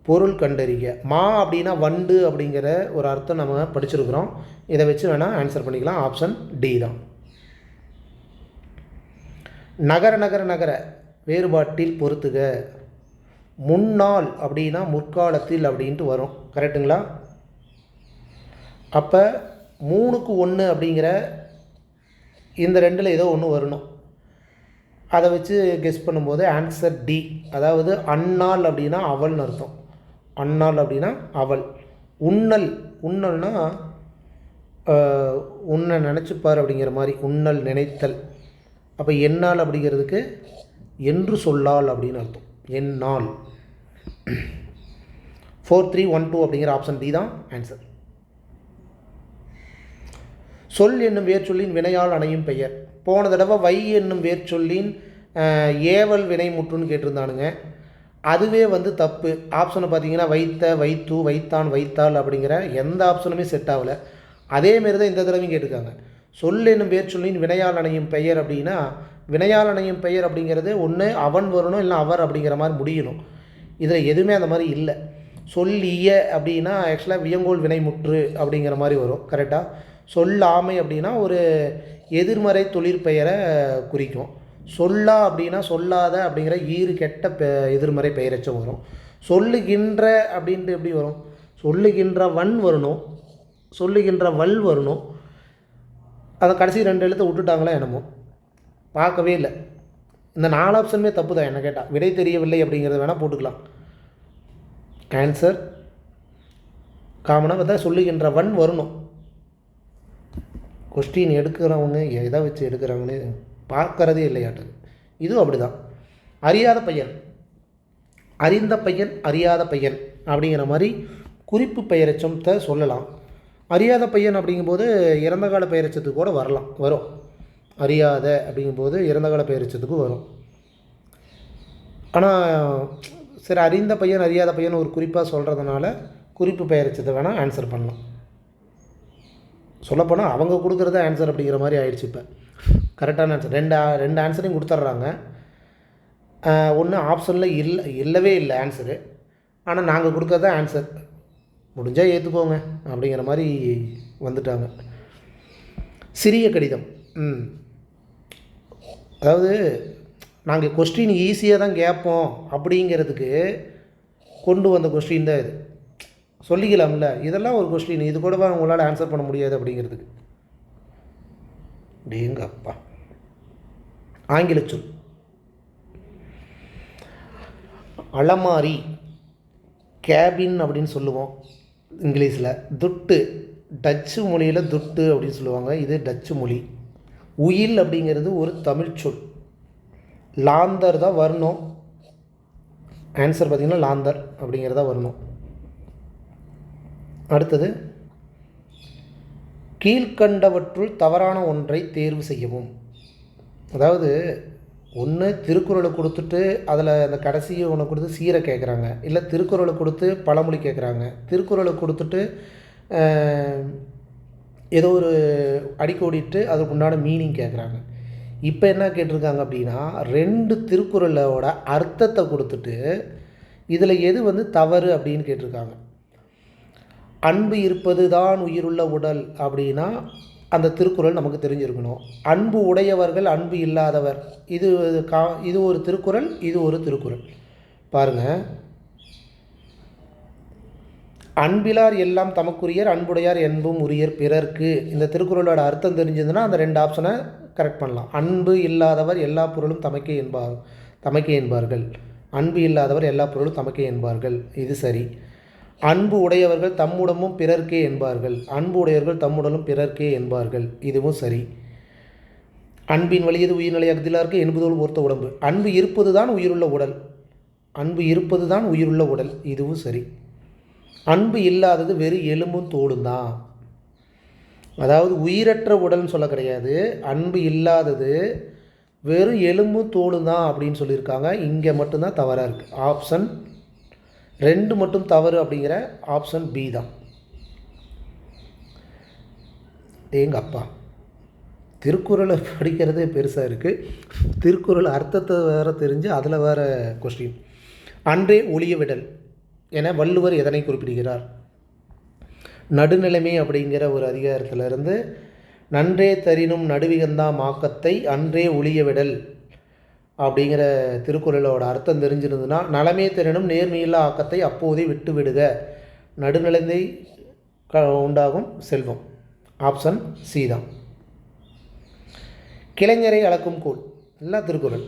பொருள் கண்டறிக. மா அப்படின்னா வண்டு அப்படிங்கிற ஒரு அர்த்தம் நம்ம படிச்சிருக்கிறோம். இதை வச்சு வேணால் ஆன்சர் பண்ணிக்கலாம். ஆப்ஷன் டி தான். நகர நகர நகர வேறுபாட்டில் பொறுத்துக. முன்னாள் அப்படின்னா முற்காலத்தில் அப்படின்ட்டு வரும். கரெக்டுங்களா? அப்போ 3க்கு 1 அப்படிங்கிற இந்த 2ல் ஏதோ ஒன்று வரணும். அதை வச்சு கெஸ் பண்ணும்போது ஆன்சர் டி. அதாவது அன்னாள் அப்படின்னா அவள்னு அர்த்தம். அன்னாள் அப்படின்னா அவள். உண்ணல், உண்ணல்னா உன்னை நினச்சிப்பார் அப்படிங்கிற மாதிரி, உண்ணல் நினைத்தல். அப்போ என்னால் அப்படிங்கிறதுக்கு என்று சொல்லால் அப்படின்னு அர்த்தம். என்னால். 4312 அப்படிங்கிற ஆப்ஷன் டி தான் ஆன்சர். சொல் என்னும் வேர்ச்சொல்லின் வினையால் அணையும் பெயர். போன தடவை வை என்னும் வேர்ச்சொல்லின் ஏவல் வினை முற்றுன்னு கேட்டிருந்தானுங்க. அதுவே தப்பு. ஆப்ஷனை பார்த்தீங்கன்னா வைத்த, வைத்து, வைத்தான், வைத்தாள் அப்படிங்கிற எந்த ஆப்ஷனுமே செட் ஆகலை. அதேமாரி தான் இந்த தடவையும் கேட்டிருக்காங்க. சொல் என்னும் வேர்ச்சொல்லின் வினையால் அணையும் பெயர் அப்படின்னா, வினையால் அணையும் பெயர் அப்படிங்கிறது ஒன்று அவன் வரணும், இல்லை அவர் அப்படிங்கிற மாதிரி முடியணும். இதில் எதுவுமே அந்த மாதிரி இல்லை. சொல்லிய அப்படின்னா ஆக்சுவலாக வியங்கோல் வினைமுற்று அப்படிங்கிற மாதிரி வரும். கரெக்டாக? சொல்லாமை அப்படின்னா ஒரு எதிர்மறை தொழிற்பெயரை குறிக்கும். சொல்லா அப்படின்னா சொல்லாத அப்படிங்கிற ஈறு கெட்ட எதிர்மறை பெயரச்சம் வரும். சொல்லுகின்ற அப்படின்ட்டு எப்படி வரும்? சொல்லுகின்ற வன் வரணும், சொல்லுகின்ற வல் வரணும். அதை கடைசி 2 எழுத்தை விட்டுட்டாங்களா என்னமோ, பார்க்கவே இல்லை. இந்த 4 ஆப்ஷனுமே தப்பு தான். என்ன கேட்டால் விடை தெரியவில்லை அப்படிங்கிறத வேணால் போட்டுக்கலாம். ஆன்சர் காமனாக பார்த்தா சொல்லுகின்ற வன் வரணும். கொஸ்டின் எடுக்கிறவங்க எதை வச்சு எடுக்கிறாங்கன்னு பார்க்கறதே இல்லையாட்டுது. இதுவும் அப்படி தான். அறியாத பையன், அறிந்த பையன், அறியாத பையன் அப்படிங்கிற மாதிரி குறிப்பு பெயரச்சத்தை சொல்லலாம். அறியாத பையன் அப்படிங்கும்போது இறந்த கால பெயரச்சத்துக்கு கூட வரும். அறியாத அப்படிங்கும்போது இறந்த கால பெயரச்சத்துக்கு வரும். ஆனால் சரி, அறிந்த பையன் அறியாத பையன் ஒரு குறிப்பாக சொல்கிறதுனால குறிப்பு பெயரச்சத்தை வேணால் ஆன்சர் பண்ணலாம். சொல்லப்போனால் அவங்க கொடுக்குறது ஆன்சர் அப்படிங்கிற மாதிரி ஆயிடுச்சு. இப்போ கரெக்டான ஆன்சர் ரெண்டு ஆன்சரையும் கொடுத்துட்றாங்க. ஒன்று ஆப்ஷனில் இல்லவே இல்லை ஆன்சரு, ஆனால் நாங்கள் கொடுக்கறது தான் ஆன்சர், முடிஞ்சால் ஏற்றுக்கோங்க அப்படிங்கிற மாதிரி வந்துட்டாங்க. சிறிய கடிதம். அதாவது நாங்கள் கொஸ்டின் ஈஸியாக தான் கேட்போம் அப்படிங்கிறதுக்கு கொண்டு வந்த கொஸ்டின் தான் இது. சொல்லிக்கலாம்ல, இதெல்லாம் ஒரு கொஸ்டின், இது கூடவா உங்களால் ஆன்சர் பண்ண முடியாது அப்படிங்கிறதுக்கு. அப்படிங்க அப்பா. ஆங்கில சொல் அலமாரி, கேபின் அப்படின்னு சொல்லுவோம் இங்கிலீஷில். துட்டு, டச்சு மொழியில் துட்டு அப்படின்னு சொல்லுவாங்க, இது டச்சு மொழி. உயில் அப்படிங்கிறது ஒரு தமிழ் சொல். லாந்தர் தான் வரணும். ஆன்சர் பார்த்திங்கன்னா லாந்தர் அப்படிங்கிறதா வரணும். அடுத்தது, கீழ்கண்டவற்றுள் தவறான ஒன்றை தேர்வு செய்யவும். அதாவது ஒன்று திருக்குறளை கொடுத்துட்டு அதில் அந்த கடைசியை ஒன்று கொடுத்து சீரை கேட்குறாங்க, இல்லை திருக்குறளை கொடுத்து பழமொழி கேட்குறாங்க, திருக்குறளை கொடுத்துட்டு ஏதோ ஒரு அடிக்கோடிட்டு அதுக்கு உண்டான மீனிங் கேட்குறாங்க. இப்போ என்ன கேட்டிருக்காங்க அப்படின்னா, 2 திருக்குறளோட அர்த்தத்தை கொடுத்துட்டு இதில் எது தவறு அப்படின்னு கேட்டிருக்காங்க. அன்பு இருப்பது தான் உயிருள்ள உடல் அப்படின்னா அந்த திருக்குறள் நமக்கு தெரிஞ்சிருக்கணும். அன்பு உடையவர்கள் அன்பு இல்லாதவர், இது ஒரு திருக்குறள், இது ஒரு திருக்குறள். பாருங்கள், அன்பிலார் எல்லாம் தமக்குரியர், அன்புடையார் என்பும் உரியர் பிறர்க்கு. இந்த திருக்குறளோட அர்த்தம் தெரிஞ்சதுன்னா அந்த 2 ஆப்ஷனை கரெக்ட் பண்ணலாம். அன்பு இல்லாதவர் எல்லா பொருளும் தமக்கே என்பார்கள். அன்பு இல்லாதவர் எல்லா பொருளும் தமக்கே என்பார்கள், இது சரி. அன்பு உடையவர்கள் தம்முடமும் பிறர்க்கே என்பார்கள், அன்பு உடையவர்கள் தம்முடலும் பிறர்க்கே என்பார்கள், இதுவும் சரி. அன்பின் வலியது உயிர்நிலை அகத்திலாருக்கு என்பதோடு ஒருத்த உடம்பு. அன்பு இருப்பது தான் உயிருள்ள உடல், அன்பு இருப்பது தான் உயிருள்ள உடல், இதுவும் சரி. அன்பு இல்லாதது வெறும் எலும்பும் தோலும் தான். அதாவது உயிரற்ற உடல்னு சொல்ல கிடையாது, அன்பு இல்லாதது வெறும் எலும்பும் தோலும் தான் அப்படின்னு சொல்லியிருக்காங்க. இங்கே மட்டும்தான் தவறாக இருக்குது. ஆப்ஷன் 2 மட்டும் தவறு அப்படிங்கிற ஆப்ஷன் பி தான். எங்கள் அப்பா திருக்குறளை படிக்கிறதே பெருசாக இருக்குது, திருக்குறள் அர்த்தத்தை வேறு தெரிஞ்சு அதில் வேறு கொஸ்டின். அன்றே ஒளிய விடல் என வள்ளுவர் எதனை குறிப்பிடுகிறார்? நடுநிலைமை அப்படிங்கிற ஒரு அதிகாரத்திலிருந்து, நன்றே தரினும் நடுவிகந்தா மாக்கத்தை அன்றே ஒளிய விடல் அப்படிங்கிற திருக்குறளோட அர்த்தம் தெரிஞ்சிருந்ததுன்னா, நலமே தெரினும் நேர்மையில்லா ஆக்கத்தை அப்போதே விட்டு விடுக, நடுநிலைந்தை உண்டாகும் செல்வம். ஆப்ஷன் சி தான். கிளைஞரை அளக்கும் கோல், எல்லாம் திருக்குறள்.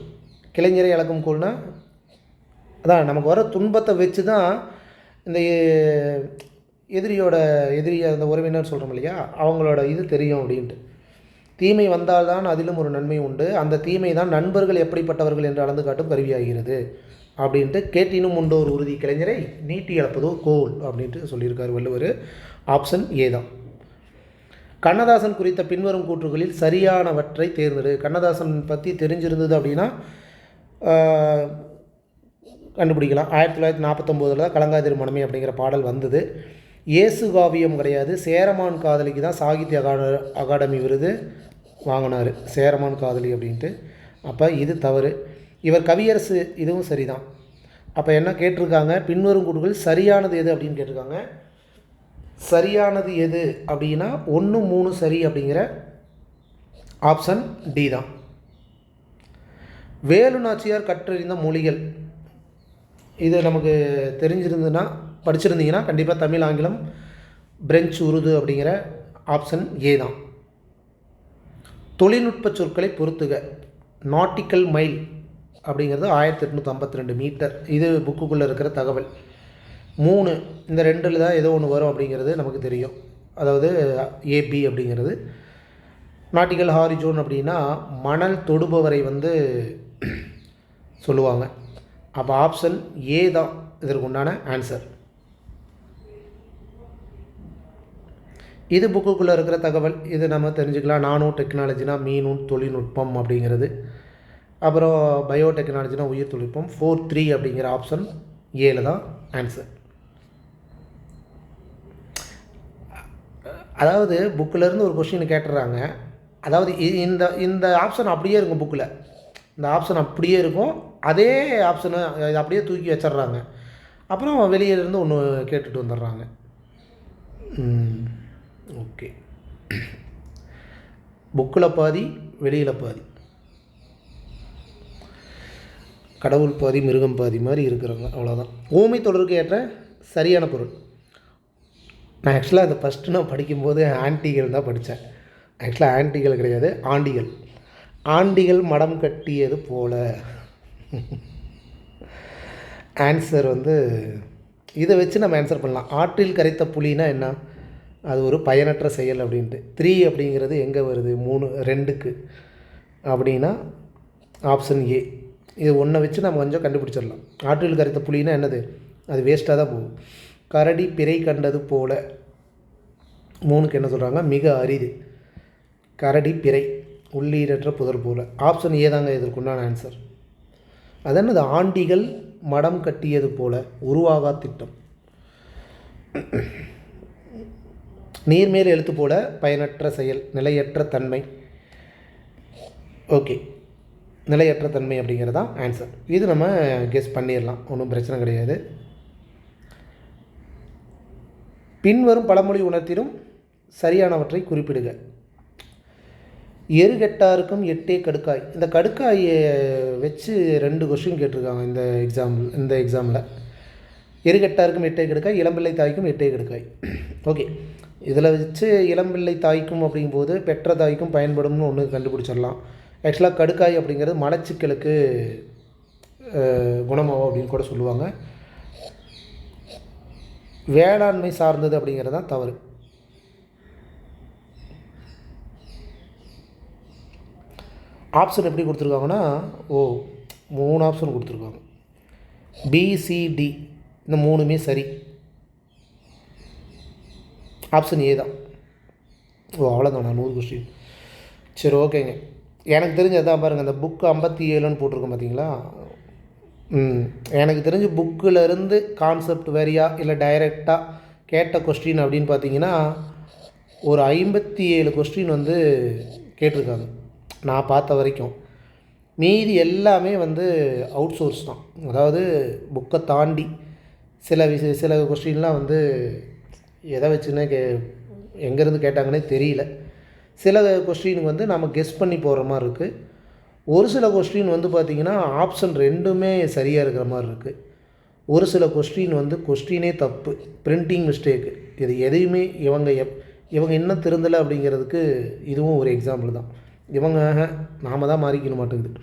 கிளைஞரை அளக்கும் கோல்னா அதான் நமக்கு வர துன்பத்தை வச்சு தான் இந்த எதிரியாக அந்த உறவினர் சொல்கிறோம் இல்லையா, அவங்களோட இது தெரியும் அப்படின்ட்டு. தீமை வந்தால்தான் அதிலும் ஒரு நன்மை உண்டு, அந்த தீமை தான் நண்பர்கள் எப்படிப்பட்டவர்கள் என்று அளந்து காட்டும் கருவியாகிறது அப்படின்ட்டு. கேட்டினும் உண்டு ஒரு உறுதி கிளைஞரை நீட்டி இழப்பதோ கோல் அப்படின்ட்டு சொல்லியிருக்கார் வள்ளுவர். ஆப்ஷன் ஏ தான். கண்ணதாசன் குறித்த பின்வரும் கூற்றுகளில் சரியானவற்றை தேர்ந்தெடு. கண்ணதாசன் பற்றி தெரிஞ்சிருந்தது அப்படின்னா கண்டுபிடிக்கலாம். 1949 கலங்காதிரு மனமே அப்படிங்கிற பாடல் வந்தது. இயேசு காவியம் கிடையாது, சேரமான் காதலிக்கு தான் சாகித்ய அகாடமி விருது வாங்கினார், சேரமான் காதலி அப்படின்ட்டு. அப்போ இது தவறு. இவர் கவியரசு, இதுவும் சரிதான். அப்போ என்ன கேட்டிருக்காங்க, பின்வரும் கூற்றுகள் சரியானது எது அப்படின்னு கேட்டிருக்காங்க. சரியானது எது அப்படின்னா 1, 3 சரி அப்படிங்கிற ஆப்ஷன் டி தான். வேலு நாச்சியார் கற்றறிந்த மொழிகள், இது நமக்கு தெரிஞ்சிருந்ததுன்னா படிச்சிருந்தீங்கன்னா கண்டிப்பாக தமிழ், ஆங்கிலம், பிரெஞ்சு, உருது அப்படிங்கிற ஆப்ஷன் ஏ தான். தொழில்நுட்ப சொற்களை பொறுத்துக. நாட்டிக்கல் மைல் அப்படிங்கிறது 1852 மீட்டர். இது புக்குக்குள்ளே இருக்கிற தகவல். 3 இந்த 2 தான் ஏதோ ஒன்று வரும் அப்படிங்கிறது நமக்கு தெரியும். அதாவது ஏபி அப்படிங்கிறது. நாட்டிக்கல் ஹாரிஜோன் அப்படின்னா மணல் தொடுபவரை சொல்லுவாங்க. அப்போ ஆப்ஷன் ஏ தான் இதற்கு உண்டான ஆன்சர். இது புக்குக்குள்ளே இருக்கிற தகவல், இது நம்ம தெரிஞ்சுக்கலாம். நானும் டெக்னாலஜினா மீனும் தொழில்நுட்பம் அப்படிங்கிறது. அப்புறம் பயோடெக்னாலஜினா உயிர் தொழில்நுட்பம். 4, 3 அப்படிங்கிற ஆப்ஷன் ஏல தான் ஆன்சர். அதாவது புக்கிலேருந்து ஒரு கொஸ்டின் கேட்டுறாங்க. அதாவது இந்த இந்த ஆப்ஷன் அப்படியே இருக்கும் புக்கில், இந்த ஆப்ஷன் அப்படியே இருக்கும். அதே ஆப்ஷனை அப்படியே தூக்கி வச்சிட்றாங்க. அப்புறம் வெளியிலேருந்து ஒன்று கேட்டுட்டு வந்துடுறாங்க. ஓகே, புக்கில் பாதி வெளியில் பாதி, கடவுள் பாதி மிருகம் பாதி மாதிரி இருக்கிறவங்க, அவ்வளோதான். ஊமை தொடருக்கு ஏற்ற சரியான பொருள். நான் ஆக்சுவலாக அதை ஃபஸ்ட்டு நான் படிக்கும்போது ஆன்டிகள் தான் படித்தேன். ஆக்சுவலாக ஆன்டிகள் கிடையாது, ஆண்டிகள். ஆண்டிகள் மடம் கட்டியது போல. ஆன்சர் இதை வச்சு நம்ம ஆன்சர் பண்ணலாம். ஆற்றில் கரைத்த புலினா என்ன, அது ஒரு பயனற்ற செயல் அப்படின்ட்டு. 3 அப்படிங்கிறது எங்கே வருது, 3, 2க்கு அப்படின்னா ஆப்ஷன் ஏ. இது ஒன்றை வச்சு நம்ம கொஞ்சம் கண்டுபிடிச்சிடலாம். ஆற்றில் கரைத்த புலினா என்னது, அது வேஸ்ட்டாக தான் போகும். கரடி பிறை கண்டது போல, 3க்கு என்ன சொல்கிறாங்க, மிக அரிது. கரடி பிறை உள்ளீரற்ற புதர் போல. ஆப்ஷன் ஏ தாங்க இதற்குண்டான ஆன்சர். அது என்னது, ஆண்டிகள் மடம் கட்டியது போல உருவாகா திட்டம். நீர்மேல் எழுத்து போல பயனற்ற செயல், நிலையற்ற தன்மை. ஓகே, நிலையற்ற தன்மை அப்படிங்கிறது தான் ஆன்சர். இது நம்ம கெஸ் பண்ணிடலாம், ஒன்றும் பிரச்சனை கிடையாது. பின்வரும் பழமொழி உணர்த்திடும் சரியானவற்றை குறிப்பிடுக. எரு கெட்டாருக்கும் எட்டே கடுக்காய். இந்த கடுக்காயை வச்சு 2 கொஸ்டின் கேட்டிருக்காங்க இந்த எக்ஸாமில். எரு கெட்டாருக்கும் எட்டே கடுக்காய், இளம்பிள்ளை தாய்க்கும் எட்டே கடுக்காய். ஓகே, இதில் வச்சு இளம்பிள்ளை தாய்க்கும் அப்படிங்கும்போது பெற்ற தாய்க்கும் பயன்படும்னு ஒன்று கண்டுபிடிச்சிடலாம். ஆக்சுவலாக கடுக்காய் அப்படிங்கிறது மலச்சிக்கலுக்கு குணமாகும் அப்படின்னு கூட சொல்லுவாங்க. வேளாண்மை சார்ந்தது அப்படிங்கிறது தான் தவறு. ஆப்ஷன் எப்படி கொடுத்துருக்காங்கன்னா, 3 ஆப்ஷன் கொடுத்துருக்காங்க. பிசிடி இந்த 3மே சரி. ஆப்ஷன் ஏ தான். அவ்வளோதாண்ணா 100 கொஸ்டின். சரி, ஓகேங்க. எனக்கு தெரிஞ்சதான் பாருங்கள், அந்த புக்கு 57ன்னு போட்டிருக்கோம் பார்த்தீங்களா. எனக்கு தெரிஞ்ச புக்கிலேருந்து கான்செப்ட் வேறையா இல்லை டைரெக்டாக கேட்ட கொஸ்டின் அப்படின்னு பார்த்தீங்கன்னா ஒரு 57 கொஸ்டின் கேட்டிருக்காங்க நான் பார்த்த வரைக்கும். மீதி எல்லாமே அவுட் சோர்ஸ் தான். அதாவது புக்கை தாண்டி சில கொஸ்டின்லாம் எதை வச்சுன்னே எங்கேருந்து கேட்டாங்கன்னே தெரியல. சில கொஸ்டினுக்கு நம்ம கெஸ் பண்ணி போகிற மாதிரி இருக்குது. ஒரு சில கொஸ்டின் வந்து பார்த்திங்கன்னா ஆப்ஷன் ரெண்டுமே சரியாக இருக்கிற மாதிரி இருக்குது. ஒரு சில கொஸ்டின் வந்து கொஸ்டினே தப்பு, பிரிண்டிங் மிஸ்டேக்கு. இது எதையுமே இவங்க இன்னும் திருந்தலை அப்படிங்கிறதுக்கு இதுவும் ஒரு எக்ஸாம்பிள் தான். இவங்க நாம தான் மாறிக்கணும் மாட்டேங்குது.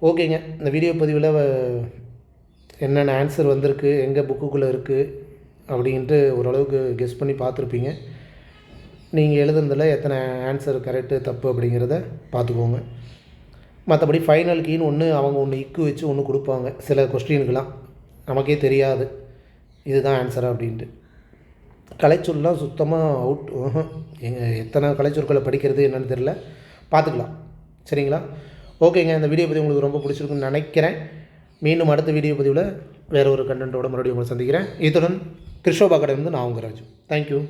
ஓகேங்க, இந்த வீடியோ பதிவில் என்னென்ன ஆன்சர் வந்திருக்கு, எங்கே புக்குக்குள்ளே இருக்குது அப்படின்ட்டு ஓரளவுக்கு கெஸ் பண்ணி பார்த்துருப்பீங்க. நீங்கள் எழுதுனதில் எத்தனை ஆன்சர் கரெக்டு தப்பு அப்படிங்கிறத பார்த்துக்கோங்க. மற்றபடி ஃபைனல் கீன்னு அவங்க ஒன்று இக்கு வச்சு ஒன்று கொடுப்பாங்க சில கொஸ்டினுக்கெலாம். நமக்கே தெரியாது இதுதான் ஆன்சராக அப்படின்ட்டு. கலைச்சொல்லாம் சுத்தமாக அவுட். எத்தனை கலைச்சொற்களை படிக்கிறது என்னென்னு தெரில, பார்த்துக்கலாம். சரிங்களா? ஓகேங்க, இந்த வீடியோ பற்றி உங்களுக்கு ரொம்ப பிடிச்சிருக்குன்னு நினைக்கிறேன். மீண்டும் அடுத்த வீடியோ பதிவில் வேறு ஒரு கண்டென்ட்டோட மறுபடியும் உங்களை சந்திக்கிறேன். இத்துடன் கிருஷோபா அகாடமிலேருந்து நான் உங்கள் ராஜு. தேங்க்யூ.